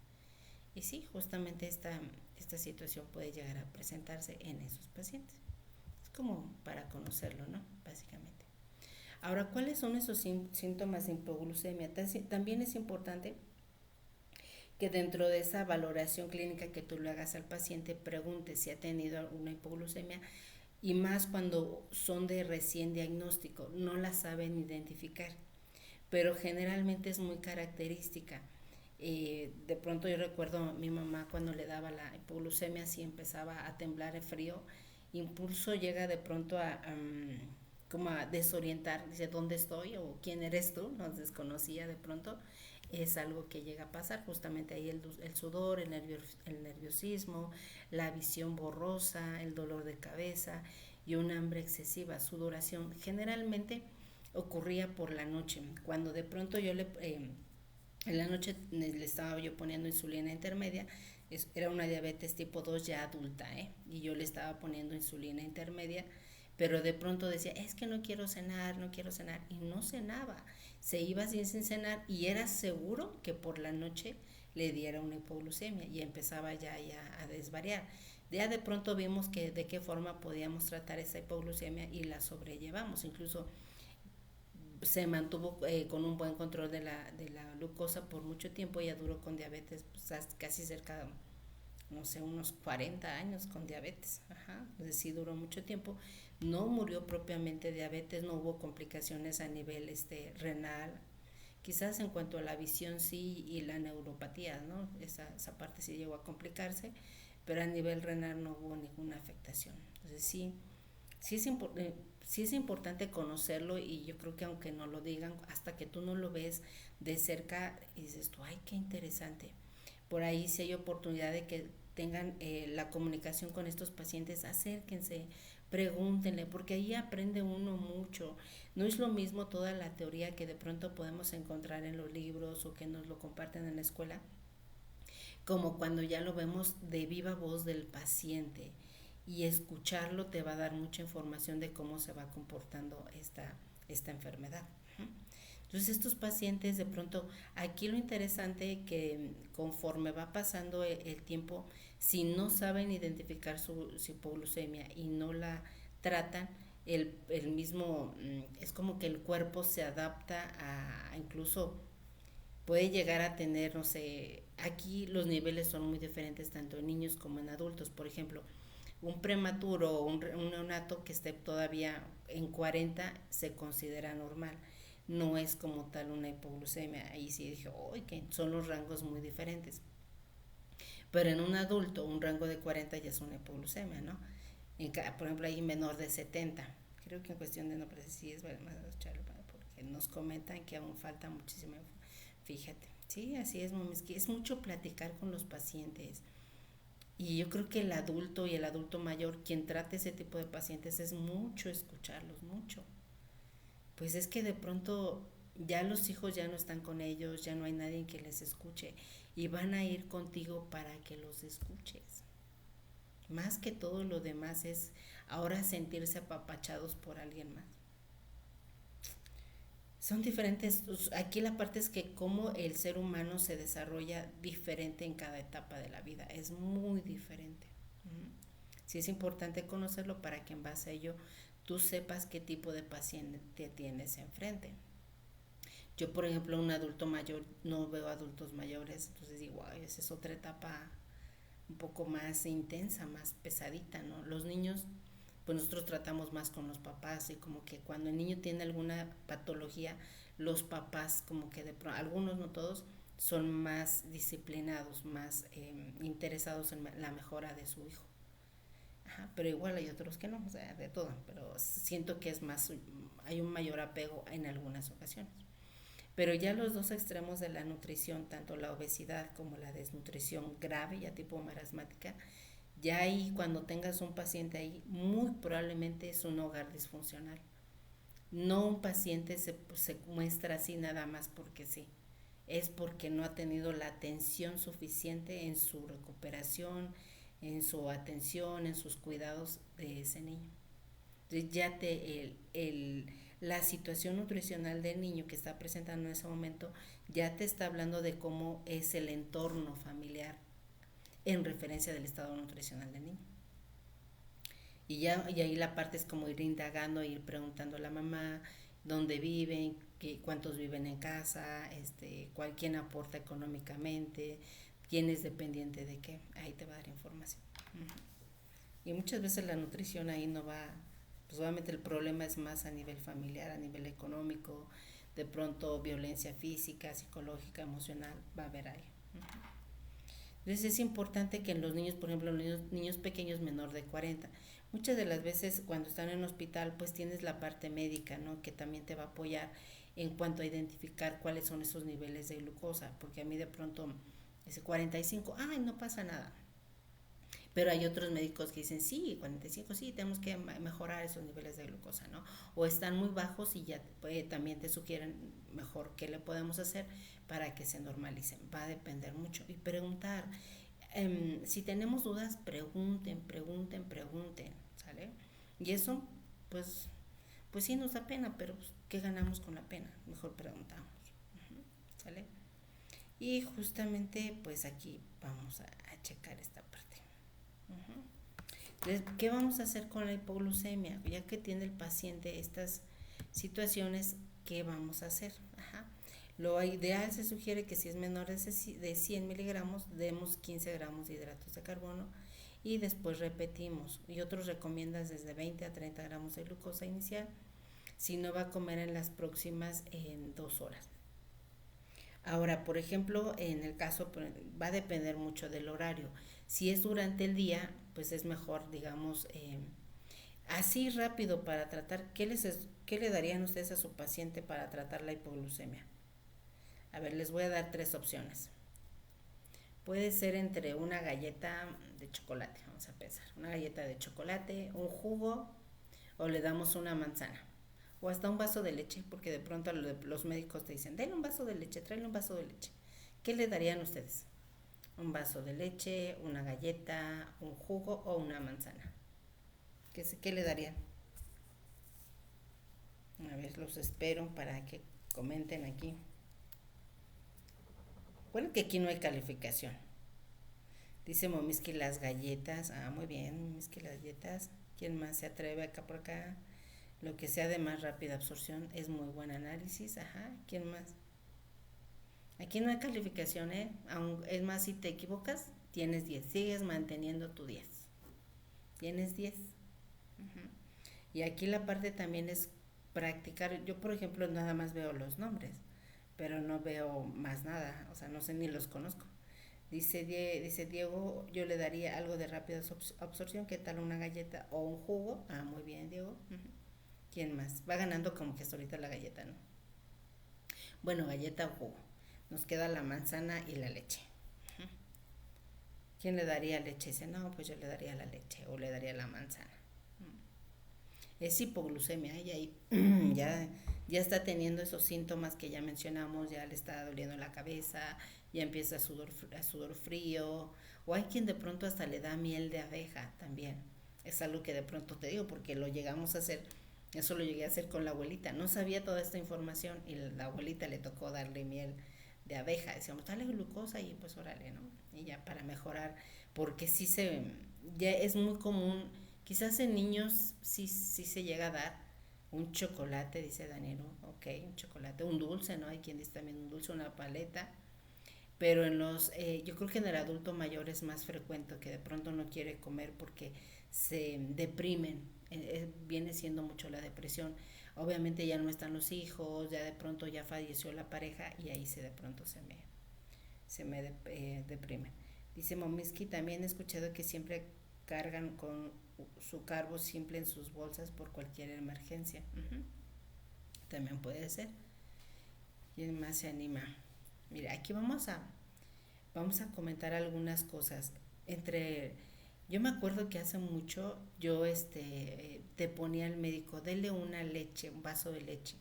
Y sí, justamente esta situación puede llegar a presentarse en esos pacientes. Es como para conocerlo, ¿no? Básicamente. Ahora, ¿cuáles son esos síntomas de hipoglucemia? También es importante que dentro de esa valoración clínica que tú le hagas al paciente, preguntes si ha tenido alguna hipoglucemia y más cuando son de recién diagnóstico, no la saben identificar, pero generalmente es muy característica. De pronto yo recuerdo a mi mamá cuando le daba la hipoglucemia, si empezaba a temblar el frío, impulso llega de pronto como a desorientar, dice, ¿dónde estoy? O ¿quién eres tú? Nos desconocía de pronto. Es algo que llega a pasar, justamente ahí el sudor, el nerviosismo, la visión borrosa, el dolor de cabeza y una hambre excesiva, sudoración. Generalmente ocurría por la noche, cuando de pronto en la noche le estaba yo poniendo insulina intermedia, era una diabetes tipo 2 ya adulta, y yo le estaba poniendo insulina intermedia, pero de pronto decía, es que no quiero cenar, no quiero cenar, y no cenaba, se iba sin cenar y era seguro que por la noche le diera una hipoglucemia y empezaba ya a desvariar. Ya de pronto vimos que de qué forma podíamos tratar esa hipoglucemia y la sobrellevamos, incluso se mantuvo con un buen control de la glucosa por mucho tiempo. Ella duró con diabetes pues, casi cerca, no sé, unos 40 años con diabetes. Ajá. Entonces sí duró mucho tiempo. No murió propiamente de diabetes, no hubo complicaciones a nivel renal. Quizás en cuanto a la visión sí y la neuropatía, ¿no? Esa parte sí llegó a complicarse, pero a nivel renal no hubo ninguna afectación. Entonces sí sí es importante conocerlo y yo creo que aunque no lo digan, hasta que tú no lo ves de cerca y dices tú, ay, qué interesante. Por ahí si hay oportunidad de que tengan la comunicación con estos pacientes, acérquense, pregúntenle, porque ahí aprende uno mucho. No es lo mismo toda la teoría que de pronto podemos encontrar en los libros o que nos lo comparten en la escuela, como cuando ya lo vemos de viva voz del paciente y escucharlo te va a dar mucha información de cómo se va comportando esta enfermedad. Entonces estos pacientes de pronto, aquí lo interesante que conforme va pasando el tiempo, si no saben identificar su hipoglucemia y no la tratan, el mismo, es como que el cuerpo se adapta a incluso puede llegar a tener, no sé, aquí los niveles son muy diferentes tanto en niños como en adultos. Por ejemplo, un prematuro o un neonato que esté todavía en 40 se considera normal. No es como tal una hipoglucemia. Ahí sí dije, uy, que son los rangos muy diferentes. Pero en un adulto, un rango de 40 ya es una hipoglucemia, ¿no? Por ejemplo, hay menor de 70. Creo que en cuestión de no sí es más porque nos comentan que aún falta muchísima. Fíjate, sí, así es, mami, es mucho platicar con los pacientes. Y yo creo que el adulto y el adulto mayor, quien trate ese tipo de pacientes, es mucho escucharlos, mucho. Pues es que de pronto ya los hijos ya no están con ellos, ya no hay nadie que les escuche y van a ir contigo para que los escuches. Más que todo lo demás es ahora sentirse apapachados por alguien más. Son diferentes, aquí la parte es que cómo el ser humano se desarrolla diferente en cada etapa de la vida, es muy diferente. Sí es importante conocerlo para que en base a ello tú sepas qué tipo de paciente tienes enfrente. Yo, por ejemplo, un adulto mayor, no veo adultos mayores, entonces digo, wow, esa es otra etapa un poco más intensa, más pesadita, ¿no? Los niños, pues nosotros tratamos más con los papás y como que cuando el niño tiene alguna patología, los papás como que de pronto, algunos, no todos, son más disciplinados, más interesados en la mejora de su hijo. Ajá, pero igual hay otros que no, o sea, de todo, pero siento que es más, hay un mayor apego en algunas ocasiones. Pero ya los dos extremos de la nutrición, tanto la obesidad como la desnutrición grave, ya tipo marasmática, ya ahí cuando tengas un paciente ahí, muy probablemente es un hogar disfuncional. No un paciente se muestra así nada más porque sí. Es porque no ha tenido la atención suficiente en su recuperación, en su atención, en sus cuidados de ese niño. Entonces ya la situación nutricional del niño que está presentando en ese momento ya te está hablando de cómo es el entorno familiar en referencia del estado nutricional del niño. Y ahí la parte es como ir indagando, ir preguntando a la mamá dónde viven, cuántos viven en casa, quién aporta económicamente, quién es dependiente de qué. Ahí te va a dar información. Y muchas veces la nutrición ahí no va, pues obviamente el problema es más a nivel familiar, a nivel económico, de pronto violencia física, psicológica, emocional, va a haber ahí. Entonces es importante que en los niños, por ejemplo, los niños pequeños menor de 40, muchas de las veces cuando están en el hospital, pues tienes la parte médica, ¿no? Que también te va a apoyar en cuanto a identificar cuáles son esos niveles de glucosa, porque a mí de pronto dice 45, ay, no pasa nada. Pero hay otros médicos que dicen, sí, 45, sí, tenemos que mejorar esos niveles de glucosa, ¿no? O están muy bajos y ya también te sugieren mejor qué le podemos hacer para que se normalicen. Va a depender mucho. Y preguntar, si tenemos dudas, pregunten, ¿sale? Y eso, pues sí nos da pena, pero pues, ¿qué ganamos con la pena? Mejor preguntamos, ¿sale? Y justamente, pues aquí vamos a checar esta parte. Entonces, ¿qué vamos a hacer con la hipoglucemia? Ya que tiene el paciente estas situaciones, ¿qué vamos a hacer? Ajá. Lo ideal se sugiere que si es menor de 100 miligramos, demos 15 gramos de hidratos de carbono y después repetimos. Y otros recomiendan desde 20 a 30 gramos de glucosa inicial si no va a comer en las próximas en 2 horas. Ahora, por ejemplo, en el caso, va a depender mucho del horario. Si es durante el día, pues es mejor, digamos, así rápido para tratar. ¿Qué le darían ustedes a su paciente para tratar la hipoglucemia? A ver, les voy a dar 3 opciones. Puede ser entre una galleta de chocolate, vamos a pensar, una galleta de chocolate, un jugo o le damos una manzana. O hasta un vaso de leche, porque de pronto los médicos te dicen, denle un vaso de leche, tráele un vaso de leche. ¿Qué le darían ustedes? Un vaso de leche, una galleta, un jugo o una manzana. ¿Qué le darían? A ver, los espero para que Comenten aquí. Bueno, que aquí no hay calificación. Dice Momiski las galletas. Ah, muy bien, Momiski las galletas. ¿Quién más se atreve acá por acá? Lo que sea de más rápida absorción es muy buen análisis. Ajá, ¿quién más? Aquí no hay calificación, ¿eh? Es más, si te equivocas, tienes 10. Sigues manteniendo tu 10. Tienes 10. Uh-huh. Y aquí la parte también es practicar. Yo, por ejemplo, nada más veo los nombres, pero no veo más nada. O sea, no sé ni los conozco. Dice Diego, yo le daría algo de rápida absorción. ¿Qué tal una galleta o un jugo? Ah, muy bien, Diego. Uh-huh. ¿Quién más? Va ganando como que hasta ahorita la galleta, ¿no? Bueno, galleta o jugo. Nos queda la manzana y la leche. Uh-huh. ¿Quién le daría leche? Dice, no, pues yo le daría la leche o le daría la manzana. Es hipoglucemia y ahí ya está teniendo esos síntomas que ya mencionamos, ya le está doliendo la cabeza, ya empieza a sudor frío, o hay quien de pronto hasta le da miel de abeja también. Es algo que de pronto te digo porque lo llegamos a hacer, eso lo llegué a hacer con la abuelita, no sabía toda esta información y la abuelita le tocó darle miel de abeja, decíamos, dale glucosa y pues órale, ¿no? Y ya para mejorar, porque ya es muy común. Quizás en niños sí se llega a dar un chocolate, dice Danielo, ok, un chocolate, un dulce, ¿no? Hay quien dice también un dulce, una paleta, pero yo creo que en el adulto mayor es más frecuente que de pronto no quiere comer porque se deprimen, viene siendo mucho la depresión. Obviamente ya no están los hijos, ya de pronto ya falleció la pareja y ahí de pronto deprime. Dice Momiski, también he escuchado que siempre cargan con su carbo simple en sus bolsas por cualquier emergencia. Uh-huh. También puede ser. ¿Quién más se anima? Mira, aquí vamos a comentar algunas cosas. Yo me acuerdo que hace mucho yo te ponía al médico, dele una leche, un vaso de leche.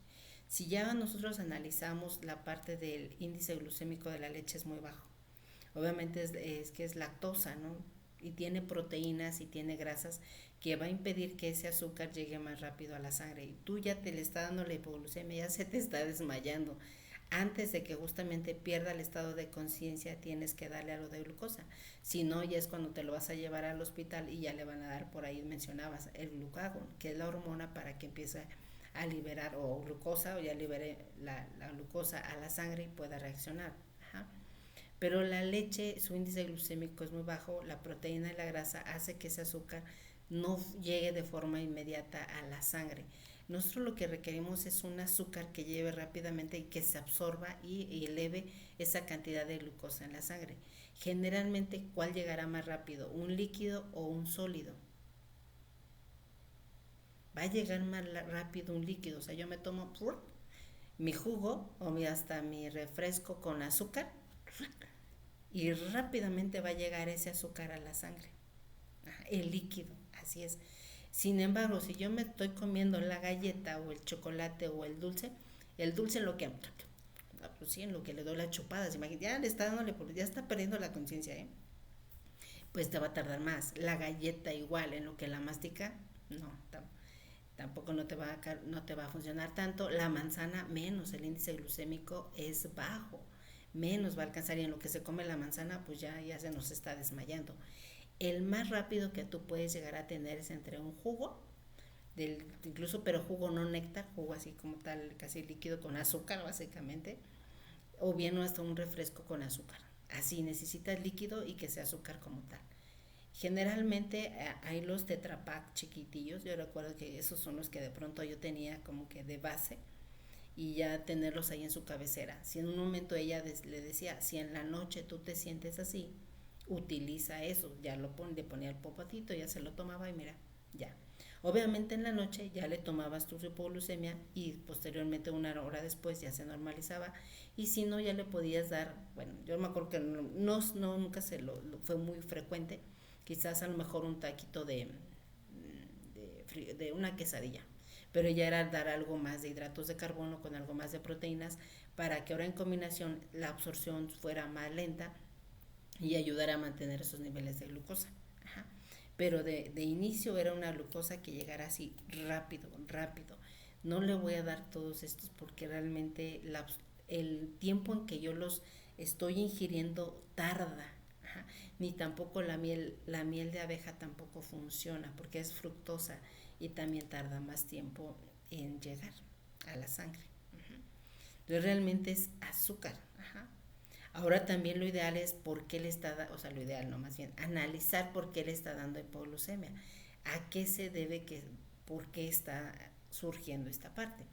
Si ya nosotros analizamos la parte del índice glucémico de la leche es muy bajo. Obviamente es que es lactosa, ¿no? Y tiene proteínas y tiene grasas que va a impedir que ese azúcar llegue más rápido a la sangre. Y tú ya te le está dando la hipoglucemia, ya se te está desmayando. Antes de que justamente pierda el estado de conciencia, tienes que darle algo de glucosa. Si no, ya es cuando te lo vas a llevar al hospital y ya le van a dar, por ahí mencionabas, el glucagón, que es la hormona para que empiece a liberar o glucosa o ya libere la glucosa a la sangre y pueda reaccionar. Ajá. Pero la leche, su índice glucémico es muy bajo, la proteína y la grasa hace que ese azúcar no llegue de forma inmediata a la sangre. Nosotros lo que requerimos es un azúcar que lleve rápidamente y que se absorba y eleve esa cantidad de glucosa en la sangre. Generalmente, ¿cuál llegará más rápido? ¿Un líquido o un sólido? Va a llegar más rápido un líquido. O sea, yo me tomo mi jugo o hasta mi refresco con azúcar y rápidamente va a llegar ese azúcar a la sangre. El líquido, así es. Sin embargo, si yo me estoy comiendo la galleta o el chocolate o el dulce en lo que, pues sí, en lo que le doy las chupadas, ya le está dándole, ya está perdiendo la conciencia, ¿eh? Pues te va a tardar más. La galleta igual, en lo que la mastica, no, tampoco no te va a funcionar tanto. La manzana menos, el índice glucémico es bajo, menos va a alcanzar y en lo que se come la manzana, pues ya se nos está desmayando. El más rápido que tú puedes llegar a tener es entre un jugo, incluso pero jugo no néctar, jugo así como tal, casi líquido con azúcar básicamente, o bien hasta un refresco con azúcar. Así necesitas líquido y que sea azúcar como tal. Generalmente hay los Tetra Pak chiquitillos, yo recuerdo que esos son los que de pronto yo tenía como que de base y ya tenerlos ahí en su cabecera. Si en un momento ella le decía, si en la noche tú te sientes así, utiliza eso, ya le ponía el popotito, ya se lo tomaba y mira, ya. Obviamente en la noche ya le tomabas tu hipoglucemia y posteriormente una hora después ya se normalizaba y si no ya le podías dar, bueno, yo me acuerdo que nunca fue muy frecuente, quizás a lo mejor un taquito de una quesadilla, pero ya era dar algo más de hidratos de carbono con algo más de proteínas para que ahora en combinación la absorción fuera más lenta y ayudar a mantener esos niveles de glucosa. Pero de inicio era una glucosa que llegara así rápido. No le voy a dar todos estos porque realmente el tiempo en que yo los estoy ingiriendo tarda. Ajá. Ni tampoco la miel de abeja tampoco funciona porque es fructosa y también tarda más tiempo en llegar a la sangre. Entonces realmente es azúcar. Ajá. Ahora también lo ideal es por qué le está, o sea, lo ideal no, más bien, analizar por qué le está dando hipoglucemia. ¿A qué se debe que, por qué está surgiendo esta parte?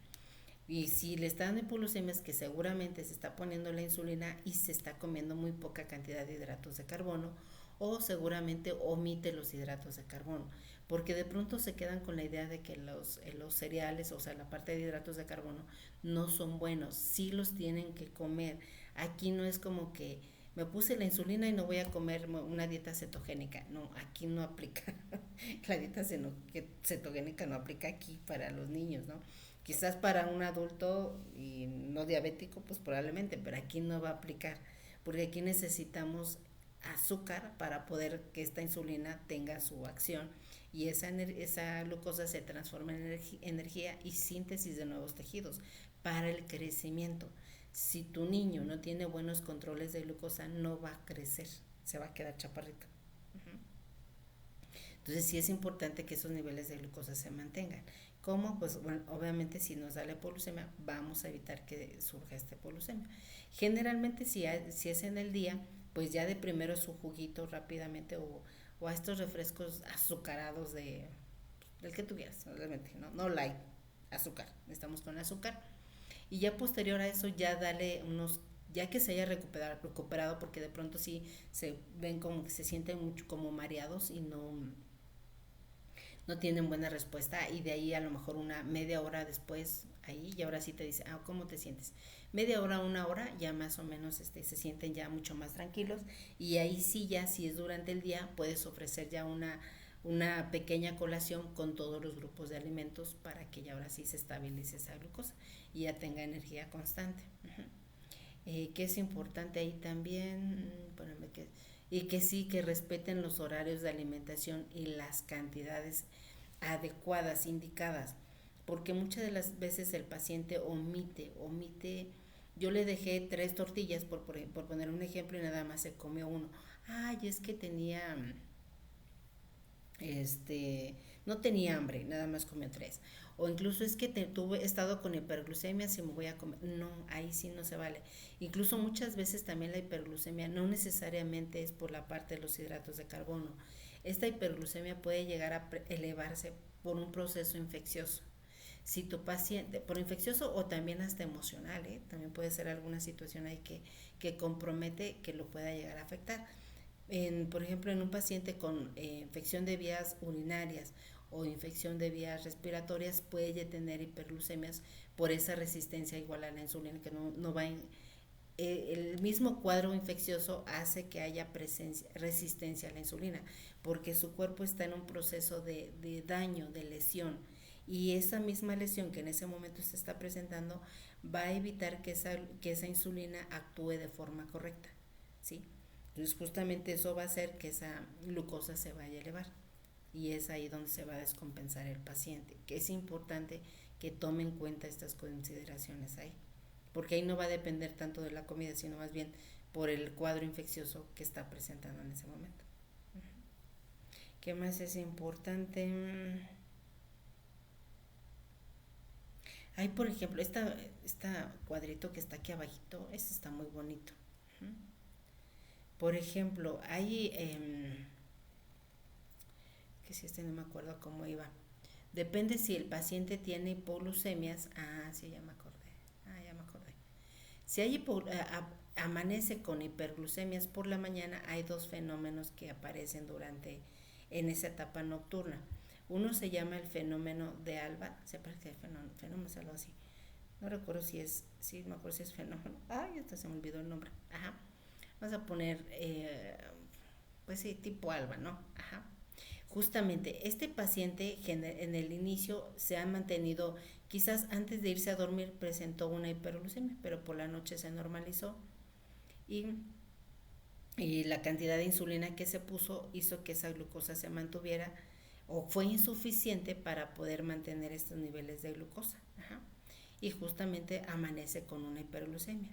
Y si le está dando hipoglucemia es que seguramente se está poniendo la insulina y se está comiendo muy poca cantidad de hidratos de carbono o seguramente omite los hidratos de carbono, porque de pronto se quedan con la idea de que los cereales, o sea, la parte de hidratos de carbono, no son buenos, sí los tienen que comer. Aquí no es como que me puse la insulina y no voy a comer una dieta cetogénica. No, aquí no aplica. La dieta cetogénica no aplica aquí para los niños, ¿no? Quizás para un adulto y no diabético, pues probablemente, pero aquí no va a aplicar, porque aquí necesitamos azúcar para poder que esta insulina tenga su acción y esa glucosa se transforma en energía y síntesis de nuevos tejidos para el crecimiento. Si tu niño no tiene buenos controles de glucosa, no va a crecer, se va a quedar chaparrito. Entonces sí es importante que esos niveles de glucosa se mantengan. ¿Cómo? Pues bueno, obviamente si nos da la hipoglucemia, vamos a evitar que surja esta hipoglucemia. Generalmente si es en el día, pues ya de primero su juguito rápidamente o a estos refrescos azucarados del que tuvieras, realmente, ¿no? No light, azúcar, estamos con azúcar. Y ya posterior a eso ya dale unos, ya que se haya recuperado porque de pronto sí se ven como que se sienten mucho como mareados y no tienen buena respuesta y de ahí a lo mejor una media hora después ahí y ahora sí te dice, ah, ¿cómo te sientes? Media hora, una hora, ya más o menos se sienten ya mucho más tranquilos y ahí sí ya, si es durante el día, puedes ofrecer ya una pequeña colación con todos los grupos de alimentos para que ya ahora sí se estabilice esa glucosa y ya tenga energía constante. Que es importante ahí también, y que sí, que respeten los horarios de alimentación y las cantidades adecuadas, indicadas, porque muchas de las veces el paciente omite, yo le dejé 3 tortillas, por poner un ejemplo, y nada más se comió uno. Ay, es que tenía no tenía hambre, nada más comió 3. O incluso es que he estado con hiperglucemia, si me voy a comer. No, ahí sí no se vale. Incluso muchas veces también la hiperglucemia no necesariamente es por la parte de los hidratos de carbono. Esta hiperglucemia puede llegar a elevarse por un proceso infeccioso. Si tu paciente, por infeccioso o también hasta emocional, también puede ser alguna situación ahí que compromete que lo pueda llegar a afectar por ejemplo, en un paciente con infección de vías urinarias o infección de vías respiratorias puede tener hiperglucemias por esa resistencia igual a la insulina que no va en, el mismo cuadro infeccioso hace que haya resistencia a la insulina porque su cuerpo está en un proceso de daño, de lesión y esa misma lesión que en ese momento se está presentando va a evitar que esa insulina actúe de forma correcta, ¿sí? Entonces justamente eso va a hacer que esa glucosa se vaya a elevar y es ahí donde se va a descompensar el paciente, que es importante que tome en cuenta estas consideraciones ahí, porque ahí no va a depender tanto de la comida, sino más bien por el cuadro infeccioso que está presentando en ese momento. ¿Qué más es importante? Hay, por ejemplo, esta cuadrito que está aquí abajito, este está muy bonito. Por ejemplo, hay, que si no me acuerdo cómo iba. Depende si el paciente tiene hipoglucemias. Ah, sí, ya me acordé. Ya me acordé. Si amanece con hiperglucemias por la mañana, hay 2 fenómenos que aparecen en esa etapa nocturna. Uno se llama el fenómeno de alba, se parece que fenómeno es algo así. No recuerdo sí, me acuerdo si es fenómeno. Ay, hasta se me olvidó el nombre. Ajá. Vamos a poner, pues sí, tipo alba, ¿no? Ajá. Justamente, este paciente en el inicio se ha mantenido, quizás antes de irse a dormir presentó una hiperglucemia, pero por la noche se normalizó y, y la cantidad de insulina que se puso hizo que esa glucosa se mantuviera o fue insuficiente para poder mantener estos niveles de glucosa. Ajá. Y justamente amanece con una hiperglucemia.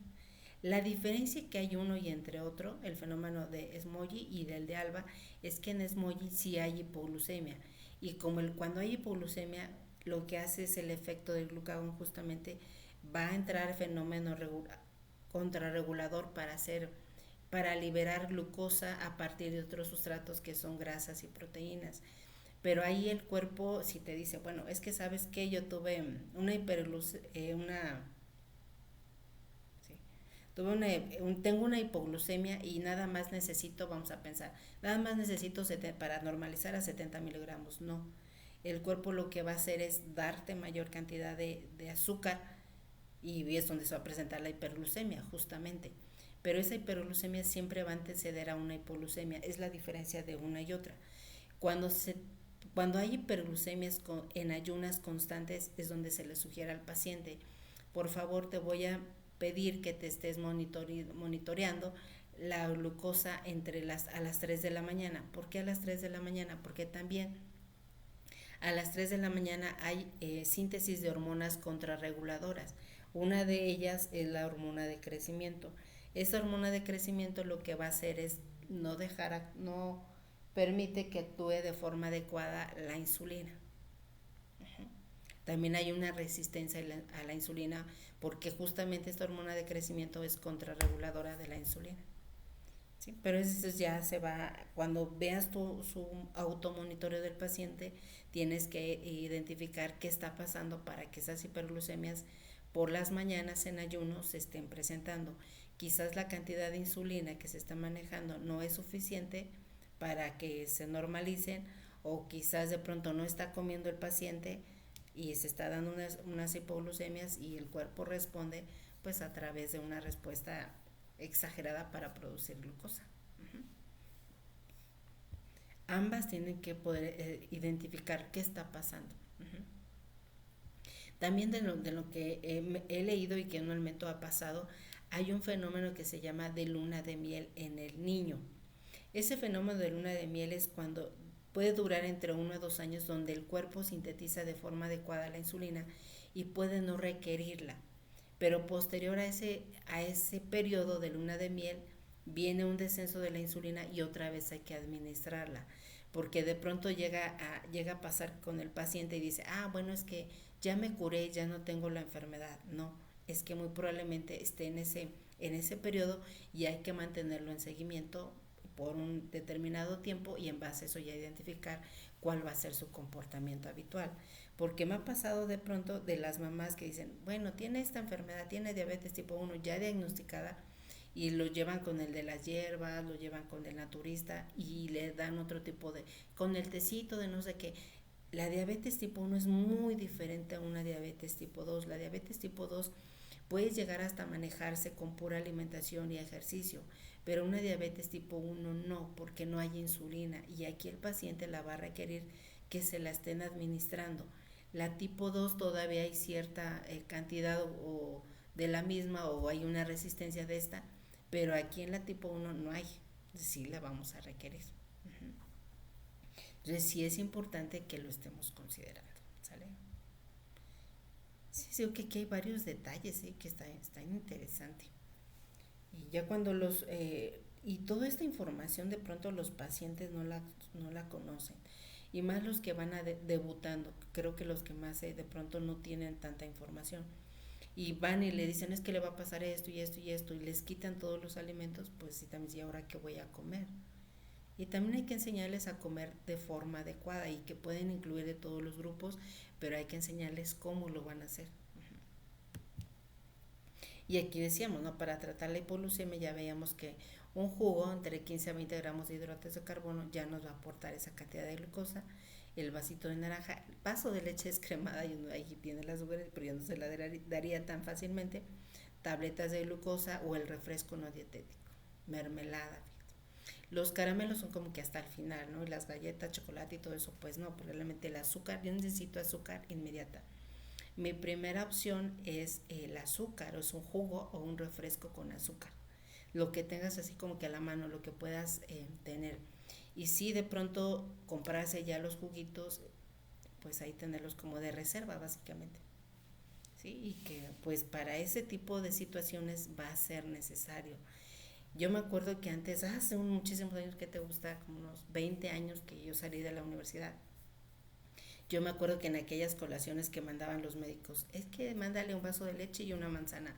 La diferencia que hay uno y entre otro, el fenómeno de Smolly y del de Alba, es que en Smolly sí hay hipoglucemia. Y como cuando hay hipoglucemia, lo que hace es el efecto del glucagón, justamente va a entrar el fenómeno contrarregulador para liberar glucosa a partir de otros sustratos que son grasas y proteínas. Pero ahí el cuerpo, si te dice, bueno, es que sabes que yo tuve una sí, tengo una hipoglucemia y nada más necesito, vamos a pensar, nada más necesito para normalizar a 70 miligramos. No, el cuerpo lo que va a hacer es darte mayor cantidad de azúcar y es donde se va a presentar la hiperglucemia, justamente. Pero esa hiperglucemia siempre va a anteceder a una hipoglucemia, es la diferencia de una y otra. Cuando se cuando hay hiperglucemias en ayunas constantes es donde se le sugiere al paciente, por favor te voy a pedir que te estés monitoreando la glucosa a las 3 de la mañana. ¿Por qué a las 3 de la mañana? Porque también a las 3 de la mañana hay síntesis de hormonas contrarreguladoras. Una de ellas es la hormona de crecimiento. Esa hormona de crecimiento lo que va a hacer es no permite que actúe de forma adecuada la insulina. También hay una resistencia a la insulina porque justamente esta hormona de crecimiento es contrarreguladora de la insulina. ¿Sí? Pero eso ya se va, cuando veas su automonitoreo del paciente, tienes que identificar qué está pasando para que esas hiperglucemias por las mañanas en ayuno se estén presentando. Quizás la cantidad de insulina que se está manejando no es suficiente para que se normalicen, o quizás de pronto no está comiendo el paciente y se está dando unas hipoglucemias y el cuerpo responde pues a través de una respuesta exagerada para producir glucosa. Uh-huh. Ambas tienen que poder identificar qué está pasando. Uh-huh. También de lo que he leído y que en un momento ha pasado, hay un fenómeno que se llama de luna de miel en el niño. Ese fenómeno de luna de miel es cuando puede durar entre 1 a 2 años, donde el cuerpo sintetiza de forma adecuada la insulina y puede no requerirla. Pero posterior a ese periodo de luna de miel viene un descenso de la insulina y otra vez hay que administrarla, porque de pronto llega a pasar con el paciente y dice, bueno, es que ya me curé, ya no tengo la enfermedad. No, es que muy probablemente esté en ese periodo y hay que mantenerlo en seguimiento por un determinado tiempo y en base a eso ya identificar cuál va a ser su comportamiento habitual. Porque me ha pasado de pronto de las mamás que dicen, bueno, tiene esta enfermedad, tiene diabetes tipo 1 ya diagnosticada, y lo llevan con el de las hierbas, lo llevan con el naturista y le dan otro tipo con el tecito de no sé qué. La diabetes tipo 1 es muy diferente a una diabetes tipo 2. La diabetes tipo 2 puede llegar hasta manejarse con pura alimentación y ejercicio, pero una diabetes tipo 1 no, porque no hay insulina y aquí el paciente la va a requerir que se la estén administrando. La tipo 2 todavía hay cierta cantidad o de la misma, o hay una resistencia de esta, pero aquí en la tipo 1 no hay, sí la vamos a requerir. Uh-huh. Entonces sí es importante que lo estemos considerando, ¿sale? Sí, sí, que aquí hay varios detalles, ¿sí? Que está interesante. Y ya cuando y toda esta información de pronto los pacientes no la conocen. Y más los que van debutando, creo que los que más de pronto no tienen tanta información. Y van y le dicen, es que le va a pasar esto y esto y esto, y les quitan todos los alimentos, pues sí, también, ¿y ahora qué voy a comer? Y también hay que enseñarles a comer de forma adecuada y que pueden incluir de todos los grupos, pero hay que enseñarles cómo lo van a hacer. Y aquí decíamos, ¿no? Para tratar la hipoglucemia ya veíamos que un jugo entre 15 a 20 gramos de hidratos de carbono ya nos va a aportar esa cantidad de glucosa. El vasito de naranja, el vaso de leche descremada, y ahí tiene las azúcar, pero yo no se la daría tan fácilmente. Tabletas de glucosa o el refresco no dietético, mermelada. Los caramelos son como que hasta el final, ¿no? Y las galletas, chocolate y todo eso, pues no, probablemente el azúcar, yo necesito azúcar inmediata. Mi primera opción es el azúcar, o es un jugo o un refresco con azúcar. Lo que tengas así como que a la mano, lo que puedas tener. Y sí, de pronto comprarse ya los juguitos, pues ahí tenerlos como de reserva básicamente. ¿Sí? Y que pues para ese tipo de situaciones va a ser necesario. Yo me acuerdo que antes, hace muchísimos años, que te gusta, como unos 20 años que yo salí de la universidad, yo me acuerdo que en aquellas colaciones que mandaban los médicos, es que mándale un vaso de leche y una manzana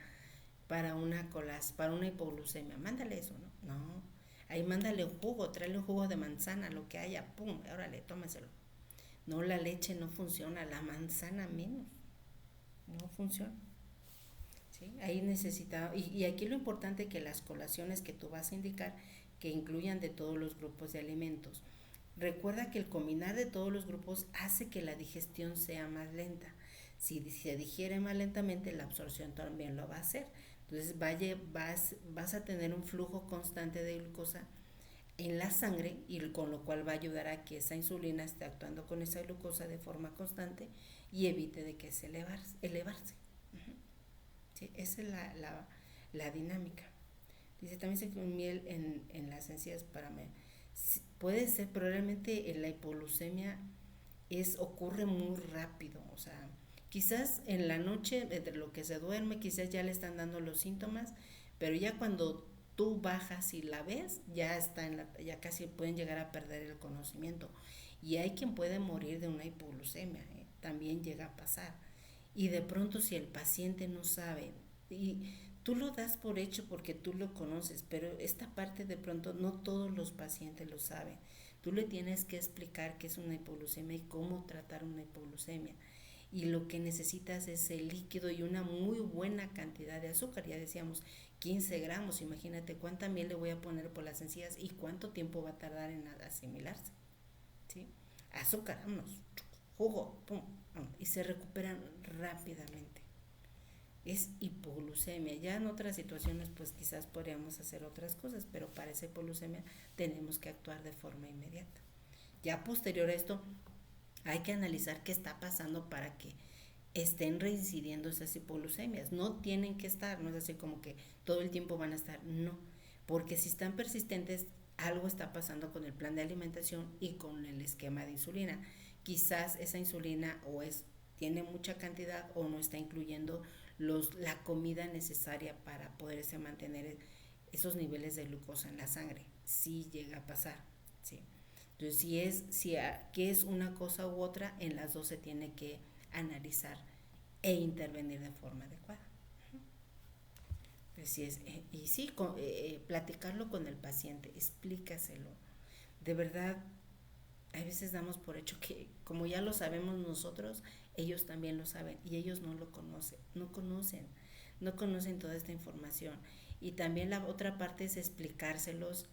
para una para una hipoglucemia, mándale eso, ¿no? No, ahí mándale un jugo, tráele un jugo de manzana, lo que haya, pum, órale, tómeselo. No, la leche no funciona, la manzana menos, no funciona. ¿Sí? Ahí necesita, y aquí lo importante es que las colaciones que tú vas a indicar, que incluyan de todos los grupos de alimentos. Recuerda que el combinar de todos los grupos hace que la digestión sea más lenta. Si se digiere más lentamente, la absorción también lo va a hacer. Entonces vas a tener un flujo constante de glucosa en la sangre, y con lo cual va a ayudar a que esa insulina esté actuando con esa glucosa de forma constante y evite de que se elevarse. ¿Sí? Esa es la dinámica. Dice, también se con miel en las encías para me. Puede ser, pero realmente la hipoglucemia ocurre muy rápido. O sea, quizás en la noche, entre lo que se duerme, quizás ya le están dando los síntomas, pero ya cuando tú bajas y la ves, ya está ya casi pueden llegar a perder el conocimiento. Y hay quien puede morir de una hipoglucemia, también llega a pasar. Y de pronto, si el paciente no sabe, y tú lo das por hecho porque tú lo conoces, pero esta parte de pronto no todos los pacientes lo saben. Tú le tienes que explicar qué es una hipoglucemia y cómo tratar una hipoglucemia. Y lo que necesitas es el líquido y una muy buena cantidad de azúcar. Ya decíamos, 15 gramos, imagínate cuánta miel le voy a poner por las encías y cuánto tiempo va a tardar en asimilarse. ¿Sí? Azúcar, vámonos, jugo, pum, y se recuperan rápidamente. Es hipoglucemia. Ya en otras situaciones pues quizás podríamos hacer otras cosas, pero para esa hipoglucemia tenemos que actuar de forma inmediata. Ya posterior a esto hay que analizar qué está pasando para que estén reincidiendo esas hipoglucemias. No tienen que estar, no es así como que todo el tiempo van a estar, no, porque si están persistentes, algo está pasando con el plan de alimentación y con el esquema de insulina. Quizás esa insulina tiene mucha cantidad o no está incluyendo la comida necesaria para poderse mantener esos niveles de glucosa en la sangre. Sí llega a pasar, ¿sí? Entonces, que es una cosa u otra, en las dos se tiene que analizar e intervenir de forma adecuada. Así es, y sí, platicarlo con el paciente, explícaselo. De verdad, a veces damos por hecho que como ya lo sabemos nosotros, ellos también lo saben y ellos no lo conocen, no conocen toda esta información. Y también la otra parte es explicárselos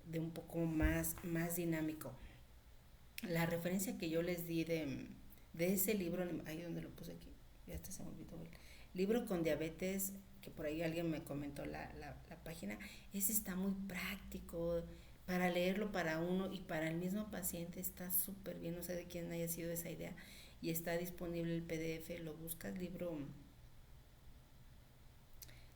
de un poco más dinámico. La referencia que yo les di de ese libro, ahí donde lo puse aquí, ya hasta se me olvidó el libro con diabetes, que por ahí alguien me comentó la página, ese está muy práctico para leerlo para uno y para el mismo paciente, está súper bien, no sé de quién haya sido esa idea, y está disponible el PDF, lo buscas, libro,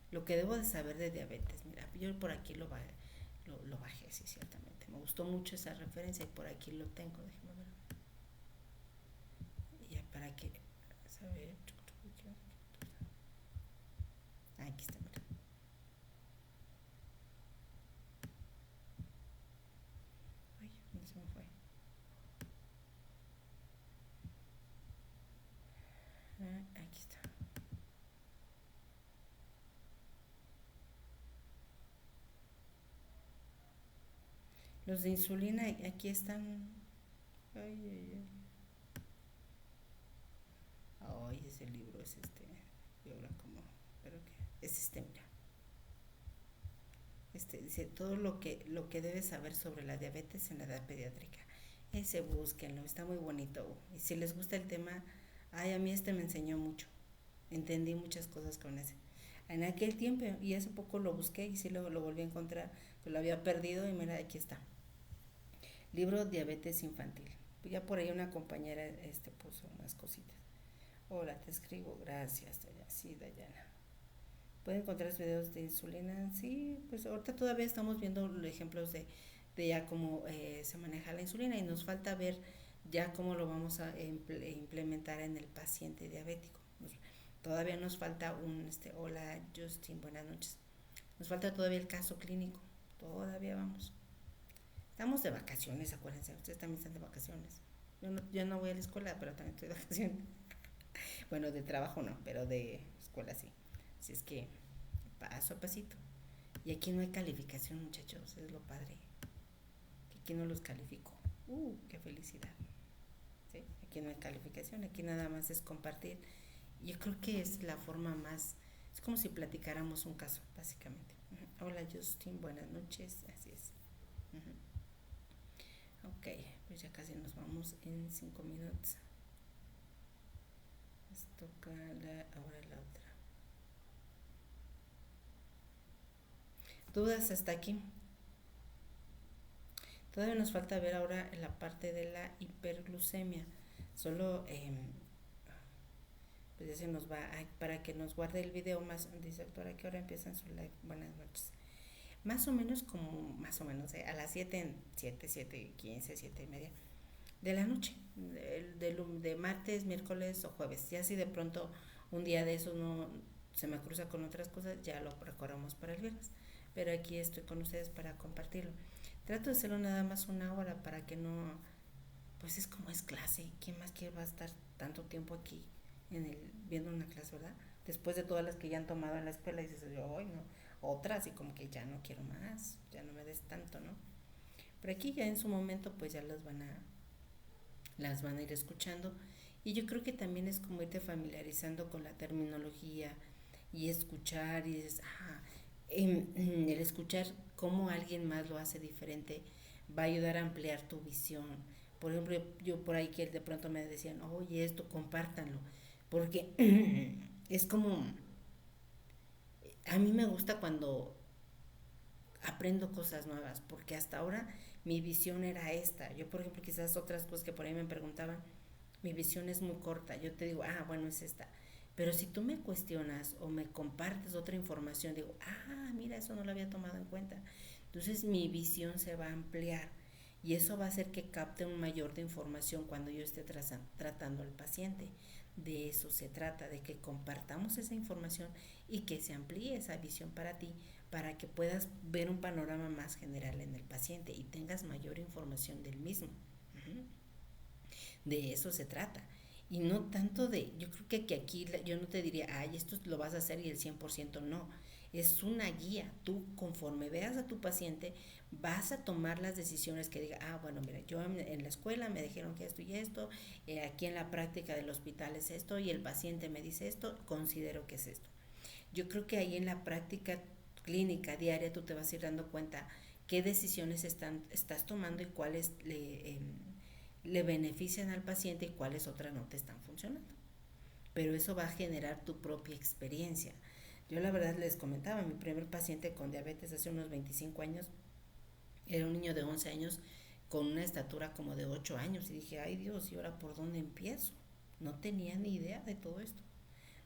lo que debo de saber de diabetes. Mira, yo por aquí lo bajé, sí, ciertamente, me gustó mucho esa referencia y por aquí lo tengo, déjame ver, y ya para que, saber, aquí está, mira. Ay, ¿dónde se me fue? Aquí está. Los de insulina aquí están. Ay, ay, ay. Ay, ese libro es este. Y ahora como. Pero que es este, mira. Este dice todo lo que debes saber sobre la diabetes en la edad pediátrica. Ese búsquenlo, está muy bonito. Y si les gusta el tema, ay, a mí este me enseñó mucho. Entendí muchas cosas con ese. En aquel tiempo, y hace poco lo busqué y sí lo volví a encontrar, que lo había perdido y mira, aquí está. Libro Diabetes Infantil. Ya por ahí una compañera puso unas cositas. Hola, te escribo. Gracias, Dayana. Sí, Dayana. ¿Pueden encontrar videos de insulina? Sí, pues ahorita todavía estamos viendo ejemplos de ya cómo se maneja la insulina, y nos falta ver ya cómo lo vamos a implementar en el paciente diabético. Todavía nos falta hola Justin, buenas noches. Nos falta todavía el caso clínico, todavía vamos. Estamos de vacaciones, acuérdense, ustedes también están de vacaciones. Yo no voy a la escuela, pero también estoy de vacaciones. Bueno, de trabajo no, pero de escuela sí. Así es que paso a pasito. Y aquí no hay calificación, muchachos, es lo padre. Que aquí no los califico. Qué felicidad. ¿Sí? Aquí no hay calificación, aquí nada más es compartir. Yo creo que es la forma más, es como si platicáramos un caso, básicamente. Hola Justin, buenas noches, así es. Ok, pues ya casi nos vamos en 5 minutos. Nos toca ahora la otra. ¿Dudas hasta aquí? Todavía nos falta ver ahora la parte de la hiperglucemia. Solo, pues ya se nos va, para que nos guarde el video más, dice doctora, ¿qué hora empiezan su live? Buenas noches. Más o menos a las 7:15, 7:30 de la noche, de martes, miércoles o jueves. Ya si de pronto un día de esos no se me cruza con otras cosas, ya lo recorramos para el viernes. Pero aquí estoy con ustedes para compartirlo. Trato de hacerlo nada más una hora para que no, pues es como es clase. ¿Quién más que va a estar tanto tiempo aquí viendo una clase, verdad? Después de todas las que ya han tomado en la escuela, y dices, hoy no, otras, y como que ya no quiero más, ya no me des tanto, ¿no? Pero aquí ya en su momento pues ya las van a ir escuchando, y yo creo que también es como irte familiarizando con la terminología y escuchar, y dices, el escuchar cómo alguien más lo hace diferente va a ayudar a ampliar tu visión. Por ejemplo, yo por ahí que de pronto me decían, oye, esto compártanlo, porque es como, a mí me gusta cuando aprendo cosas nuevas, porque hasta ahora mi visión era esta. Yo, por ejemplo, quizás otras cosas que por ahí me preguntaban, mi visión es muy corta. Yo te digo, bueno, es esta. Pero si tú me cuestionas o me compartes otra información, digo, mira, eso no lo había tomado en cuenta. Entonces mi visión se va a ampliar, y eso va a hacer que capte un mayor de información cuando yo esté tratando al paciente. De eso se trata, de que compartamos esa información y que se amplíe esa visión para ti, para que puedas ver un panorama más general en el paciente y tengas mayor información del mismo. De eso se trata. Y no tanto yo creo que aquí yo no te diría, esto lo vas a hacer y el 100% no. Es una guía. Tú, conforme veas a tu paciente, vas a tomar las decisiones que diga, bueno, mira, yo en la escuela me dijeron que esto y esto, aquí en la práctica del hospital es esto, y el paciente me dice esto, considero que es esto. Yo creo que ahí en la práctica clínica diaria tú te vas a ir dando cuenta qué decisiones estás tomando y cuáles le benefician al paciente y cuáles otras no te están funcionando. Pero eso va a generar tu propia experiencia. Yo la verdad les comentaba, mi primer paciente con diabetes hace unos 25 años era un niño de 11 años con una estatura como de 8 años, y dije, ay Dios, ¿y ahora por dónde empiezo? No tenía ni idea de todo esto,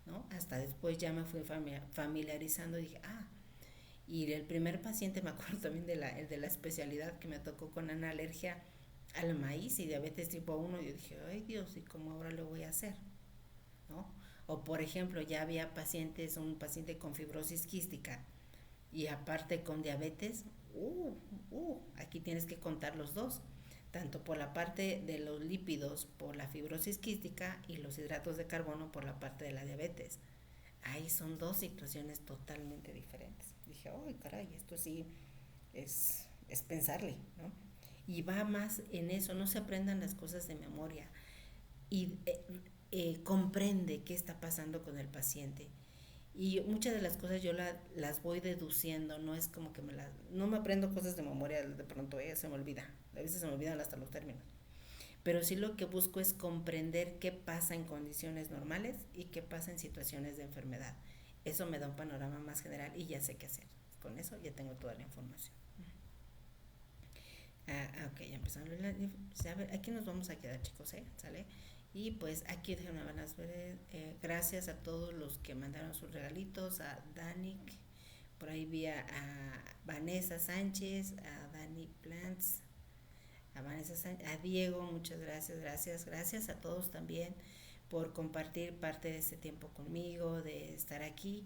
¿no? Hasta después ya me fui familiarizando y dije, y el primer paciente, me acuerdo también el de la especialidad que me tocó con una alergia al maíz y diabetes tipo 1, yo dije, ay Dios, ¿y cómo ahora lo voy a hacer? ¿No? O por ejemplo, ya había un paciente con fibrosis quística y aparte con diabetes, aquí tienes que contar los dos, tanto por la parte de los lípidos por la fibrosis quística y los hidratos de carbono por la parte de la diabetes. Ahí son dos situaciones totalmente diferentes. Dije, ¡ay, caray! Esto sí es pensarle, ¿no? Y va más en eso, no se aprendan las cosas de memoria, y comprende qué está pasando con el paciente. Y muchas de las cosas yo las voy deduciendo, no es como que no me aprendo cosas de memoria de pronto, se me olvida, a veces se me olvidan hasta los términos. Pero sí lo que busco es comprender qué pasa en condiciones normales y qué pasa en situaciones de enfermedad. Eso me da un panorama más general y ya sé qué hacer. Con eso ya tengo toda la información. Ok, ya empezamos. Aquí nos vamos a quedar, chicos, ¿sale? Y pues aquí van a ver, gracias a todos los que mandaron sus regalitos, a Danik, por ahí vi a Vanessa Sánchez, a Dani Plants, a Vanessa Sánchez, a Diego, muchas gracias, gracias a todos también por compartir parte de este tiempo conmigo, de estar aquí.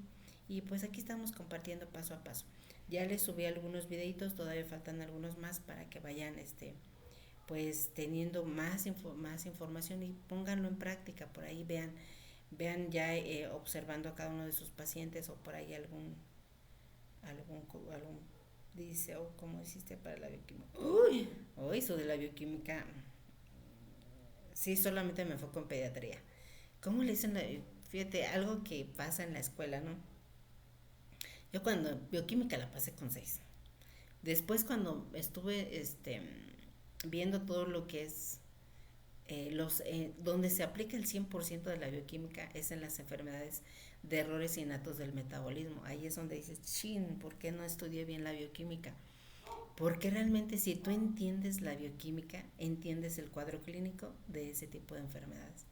Y pues aquí estamos compartiendo paso a paso. Ya les subí algunos videitos, todavía faltan algunos más para que vayan pues teniendo más información y pónganlo en práctica. Por ahí vean ya observando a cada uno de sus pacientes o por ahí algún dice, oh, ¿cómo hiciste para la bioquímica? Uy, eso de la bioquímica, sí, solamente me enfoco en pediatría. ¿Cómo le dicen? Fíjate, algo que pasa en la escuela, ¿no? Yo cuando bioquímica la pasé con 6. Después cuando estuve viendo todo lo que es donde se aplica el 100% de la bioquímica es en las enfermedades de errores innatos del metabolismo. Ahí es donde dices, chin, ¿por qué no estudié bien la bioquímica? Porque realmente si tú entiendes la bioquímica, entiendes el cuadro clínico de ese tipo de enfermedades.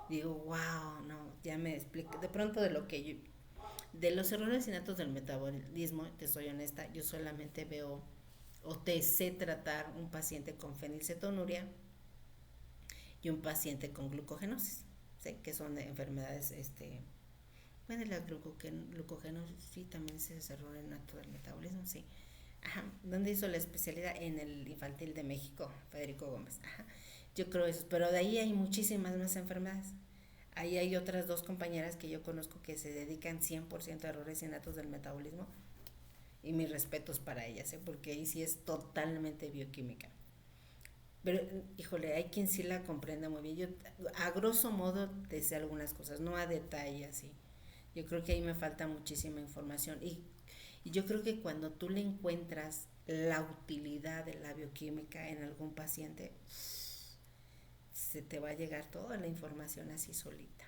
Digo, wow, no, ya me explico. De pronto de los errores innatos del metabolismo, te soy honesta, yo solamente veo o te sé tratar un paciente con fenilcetonuria y un paciente con glucogenosis, ¿sí? Que son de enfermedades, bueno, la glucogenosis sí también se desarrolla en todo el metabolismo, sí. Ajá, ¿dónde hizo la especialidad? En el Infantil de México, Federico Gómez. Ajá, yo creo eso, pero de ahí hay muchísimas más enfermedades. Ahí hay otras 2 compañeras que yo conozco que se dedican 100% a errores innatos del metabolismo y mis respetos para ellas, porque ahí sí es totalmente bioquímica. Pero, híjole, hay quien sí la comprende muy bien. Yo, a grosso modo, te sé algunas cosas, no a detalle así. Yo creo que ahí me falta muchísima información. Y yo creo que cuando tú le encuentras la utilidad de la bioquímica en algún paciente, se te va a llegar toda la información así solita.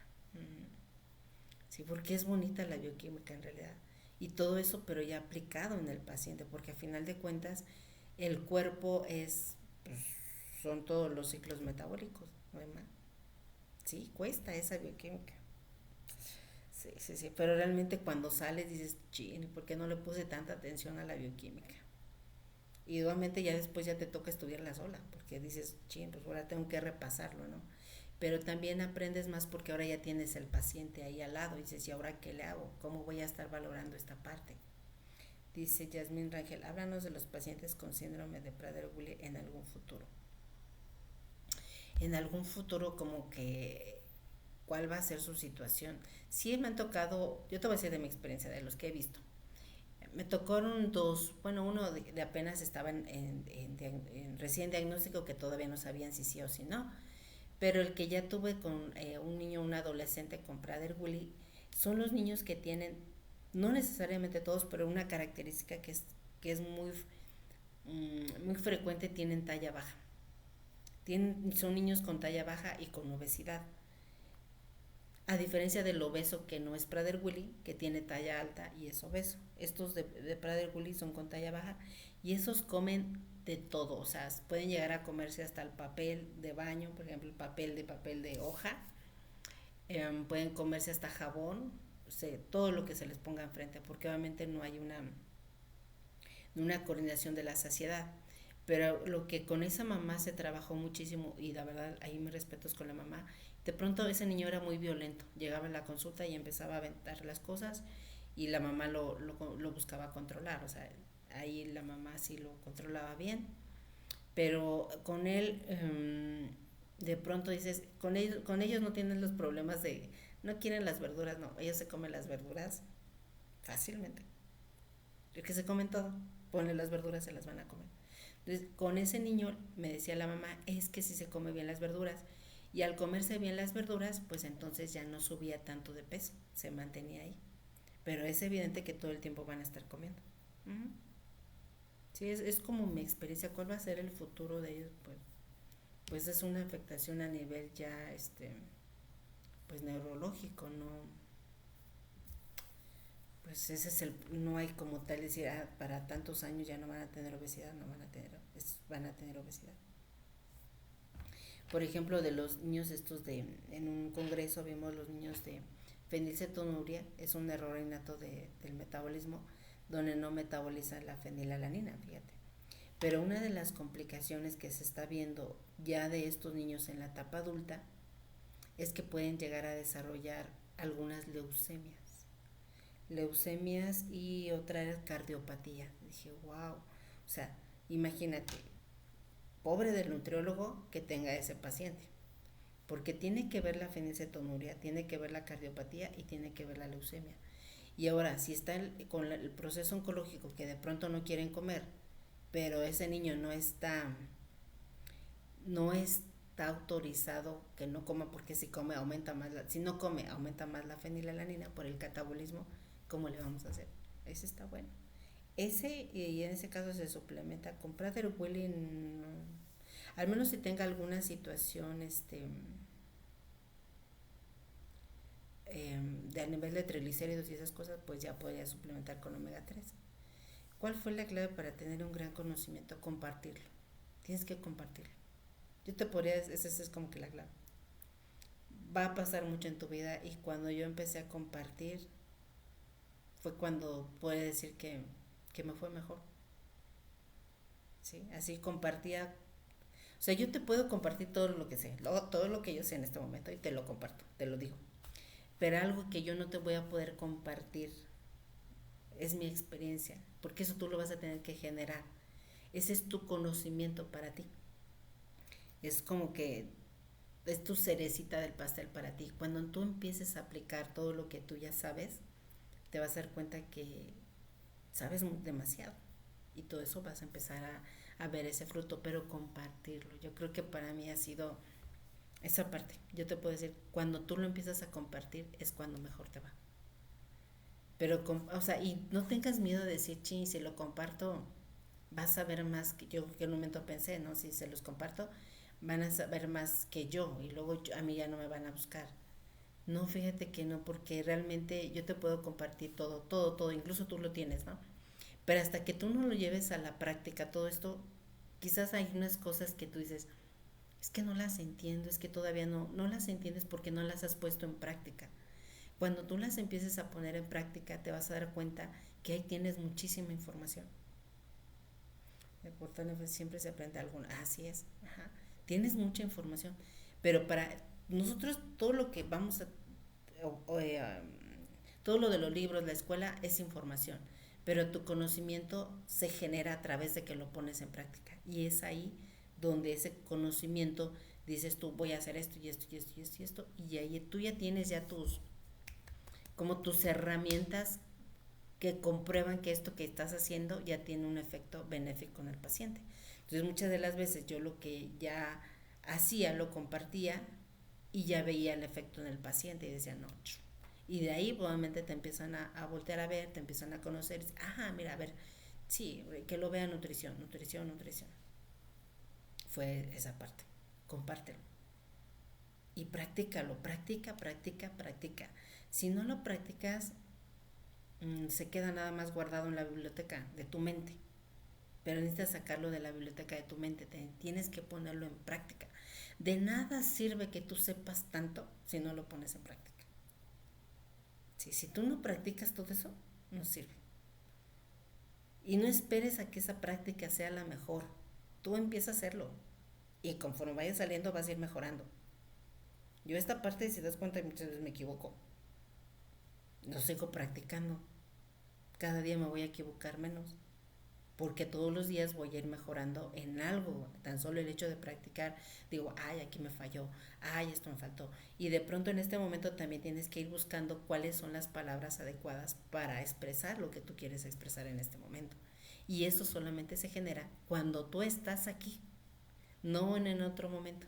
Sí, porque es bonita la bioquímica en realidad. Y todo eso, pero ya aplicado en el paciente, porque a final de cuentas, el cuerpo pues, son todos los ciclos metabólicos, ¿no hay más? Sí, cuesta esa bioquímica. Sí, sí, sí, pero realmente cuando sales dices, ching, ¿por qué no le puse tanta atención a la bioquímica? Y igualmente ya después ya te toca estudiarla sola, porque dices, ching, pues ahora tengo que repasarlo, ¿no? Pero también aprendes más porque ahora ya tienes el paciente ahí al lado y dices, ¿y ahora qué le hago? ¿Cómo voy a estar valorando esta parte? Dice Yasmín Rangel, háblanos de los pacientes con síndrome de Prader-Willi en algún futuro. En algún futuro como que, ¿cuál va a ser su situación? Sí me han tocado, yo te voy a decir de mi experiencia, de los que he visto. Me tocaron 2, bueno, uno de apenas estaba en recién diagnóstico que todavía no sabían si sí o si no, pero el que ya tuve con un niño, un adolescente con Prader-Willi, son los niños que tienen, no necesariamente todos, pero una característica que es muy frecuente, tienen talla baja. Son niños con talla baja y con obesidad. A diferencia del obeso que no es Prader-Willi, que tiene talla alta y es obeso. Estos de Prader-Willi son con talla baja y esos comen de todo, o sea, pueden llegar a comerse hasta el papel de baño, por ejemplo, el papel de hoja, pueden comerse hasta jabón, o sea, todo lo que se les ponga enfrente, porque obviamente no hay una coordinación de la saciedad. Pero lo que con esa mamá se trabajó muchísimo, y la verdad ahí mis respetos con la mamá, de pronto ese niño era muy violento, llegaba a la consulta y empezaba a aventar las cosas y la mamá lo buscaba controlar, o sea, ahí la mamá sí lo controlaba bien, pero con él de pronto dices, con ellos no tienen los problemas de, no quieren las verduras, no, ellos se comen las verduras fácilmente, es que se comen todo, ponle las verduras, se las van a comer. Entonces, con ese niño me decía la mamá, es que si se come bien las verduras, y al comerse bien las verduras, pues entonces ya no subía tanto de peso, se mantenía ahí. Pero es evidente que todo el tiempo van a estar comiendo. Uh-huh. Sí, es como mi experiencia. ¿Cuál va a ser el futuro de ellos? Pues es una afectación a nivel ya, pues neurológico, ¿no? Pues ese es no hay como tal decir, para tantos años ya no van a tener obesidad, no van a tener, van a tener obesidad. Por ejemplo, de los niños en un congreso vimos los niños de fenilcetonuria, es un error innato del metabolismo, donde no metaboliza la fenilalanina, fíjate. Pero una de las complicaciones que se está viendo ya de estos niños en la etapa adulta es que pueden llegar a desarrollar algunas leucemias y otra cardiopatía. Dije, wow, o sea, imagínate, pobre del nutriólogo que tenga ese paciente, porque tiene que ver la fenilcetonuria, tiene que ver la cardiopatía y tiene que ver la leucemia. Y ahora, si está con el proceso oncológico que de pronto no quieren comer, pero ese niño no está autorizado que no coma, porque si come aumenta más si no come aumenta más la fenilalanina por el catabolismo, ¿cómo le vamos a hacer? Ese está bueno. Ese, y en ese caso se suplementa con Prader Willi, al menos si tenga alguna situación de a nivel de triglicéridos y esas cosas, pues ya podría suplementar con omega 3. ¿Cuál fue la clave para tener un gran conocimiento? Compartirlo. Tienes que compartirlo. Yo te podría, esa es como que la clave. Va a pasar mucho en tu vida, y cuando yo empecé a compartir fue cuando puedo decir que me fue mejor. ¿Sí? Así compartía. O sea, yo te puedo compartir todo lo que sé, todo lo que yo sé en este momento, y te lo comparto, te lo digo. Pero algo que yo no te voy a poder compartir es mi experiencia, porque eso tú lo vas a tener que generar. Ese es tu conocimiento para ti. Es como que es tu cerecita del pastel para ti. Cuando tú empieces a aplicar todo lo que tú ya sabes, te vas a dar cuenta que sabes demasiado. Y todo eso vas a empezar a ver ese fruto, pero compartirlo. Yo creo que para mí ha sido esa parte. Yo te puedo decir, cuando tú lo empiezas a compartir es cuando mejor te va. Pero, o sea, y no tengas miedo de decir, ching, si lo comparto, vas a ver más que yo, que en un momento pensé, ¿no? Si se los comparto, van a saber más que yo, y luego a mí ya no me van a buscar. No, fíjate que no, porque realmente yo te puedo compartir todo, todo, todo, incluso tú lo tienes, ¿no? Pero hasta que tú no lo lleves a la práctica, todo esto, quizás hay unas cosas que tú dices, es que no las entiendo, es que todavía no las entiendes porque no las has puesto en práctica. Cuando tú las empieces a poner en práctica, te vas a dar cuenta que ahí tienes muchísima información. Por tanto, siempre se aprende algo. Así es. Ajá. Tienes mucha información. Pero para nosotros, todo lo que vamos a. O, o, todo lo de los libros, la escuela, es información. Pero tu conocimiento se genera a través de que lo pones en práctica. Y es ahí donde ese conocimiento dices tú, voy a hacer esto y esto y esto y esto y esto. Y ahí tú ya tienes ya como tus herramientas que comprueban que esto que estás haciendo ya tiene un efecto benéfico en el paciente. Entonces muchas de las veces yo lo que ya hacía lo compartía y ya veía el efecto en el paciente y decía, no. Y de ahí probablemente te empiezan a voltear a ver, te empiezan a conocer. Ajá, mira, a ver, sí, que lo vea nutrición, nutrición, nutrición. Fue esa parte, compártelo. Y practícalo, practica, practica, practica. Si no lo practicas, se queda nada más guardado en la biblioteca de tu mente. Pero necesitas sacarlo de la biblioteca de tu mente, tienes que ponerlo en práctica. De nada sirve que tú sepas tanto si no lo pones en práctica. Sí, si tú no practicas todo eso, no sirve. Y no esperes a que esa práctica sea la mejor. Tú empieza a hacerlo. Y conforme vaya saliendo vas a ir mejorando. Yo esta parte, si te das cuenta, muchas veces me equivoco. Lo sigo practicando. Cada día me voy a equivocar menos, porque todos los días voy a ir mejorando en algo. Tan solo el hecho de practicar, digo, ay, aquí me falló, ay, esto me faltó. Y de pronto en este momento también tienes que ir buscando cuáles son las palabras adecuadas para expresar lo que tú quieres expresar en este momento. Y eso solamente se genera cuando tú estás aquí, no en otro momento.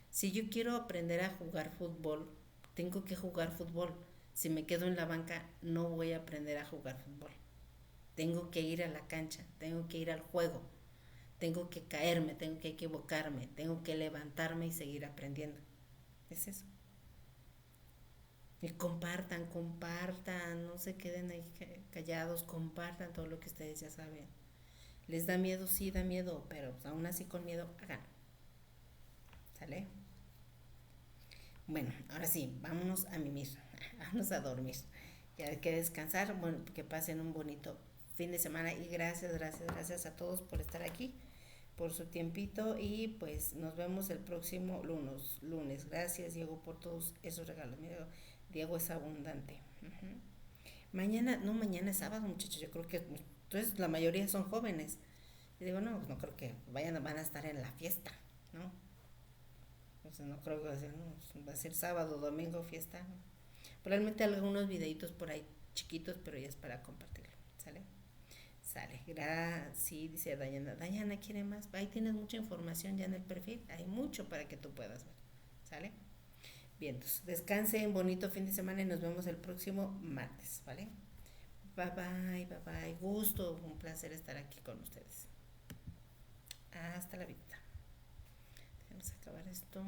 Si yo quiero aprender a jugar fútbol, tengo que jugar fútbol. Si me quedo en la banca, no voy a aprender a jugar fútbol. Tengo que ir a la cancha, tengo que ir al juego, tengo que caerme, tengo que equivocarme, tengo que levantarme y seguir aprendiendo. Es eso. Y compartan, compartan, no se queden ahí callados, compartan todo lo que ustedes ya saben. ¿Les da miedo? Sí, da miedo, pero aún así con miedo, háganlo. ¿Sale? Bueno, ahora sí, vámonos a mimir, vámonos a dormir. Ya hay que descansar, bueno, que pasen un bonito fin de semana y gracias a todos por estar aquí, por su tiempito y pues nos vemos el próximo lunes. Gracias Diego por todos esos regalos. Mira, Diego es abundante. Uh-huh. Mañana, no, mañana es sábado, muchachos. Yo creo que entonces la mayoría son jóvenes. Y digo, no, no creo que van a estar en la fiesta, ¿no? Entonces no creo que va a ser, no, va a ser sábado, domingo, fiesta. Probablemente algunos videitos por ahí chiquitos, pero ya es para compartirlo. ¿Sale? Sale. Sí, dice Dayana. Dayana quiere más. Ahí tienes mucha información ya en el perfil. Hay mucho para que tú puedas ver. ¿Sale? Bien, entonces descansen, bonito fin de semana y nos vemos el próximo martes. ¿Vale? Bye bye, bye bye. Gusto, un placer estar aquí con ustedes. Hasta la vista. Vamos a acabar esto.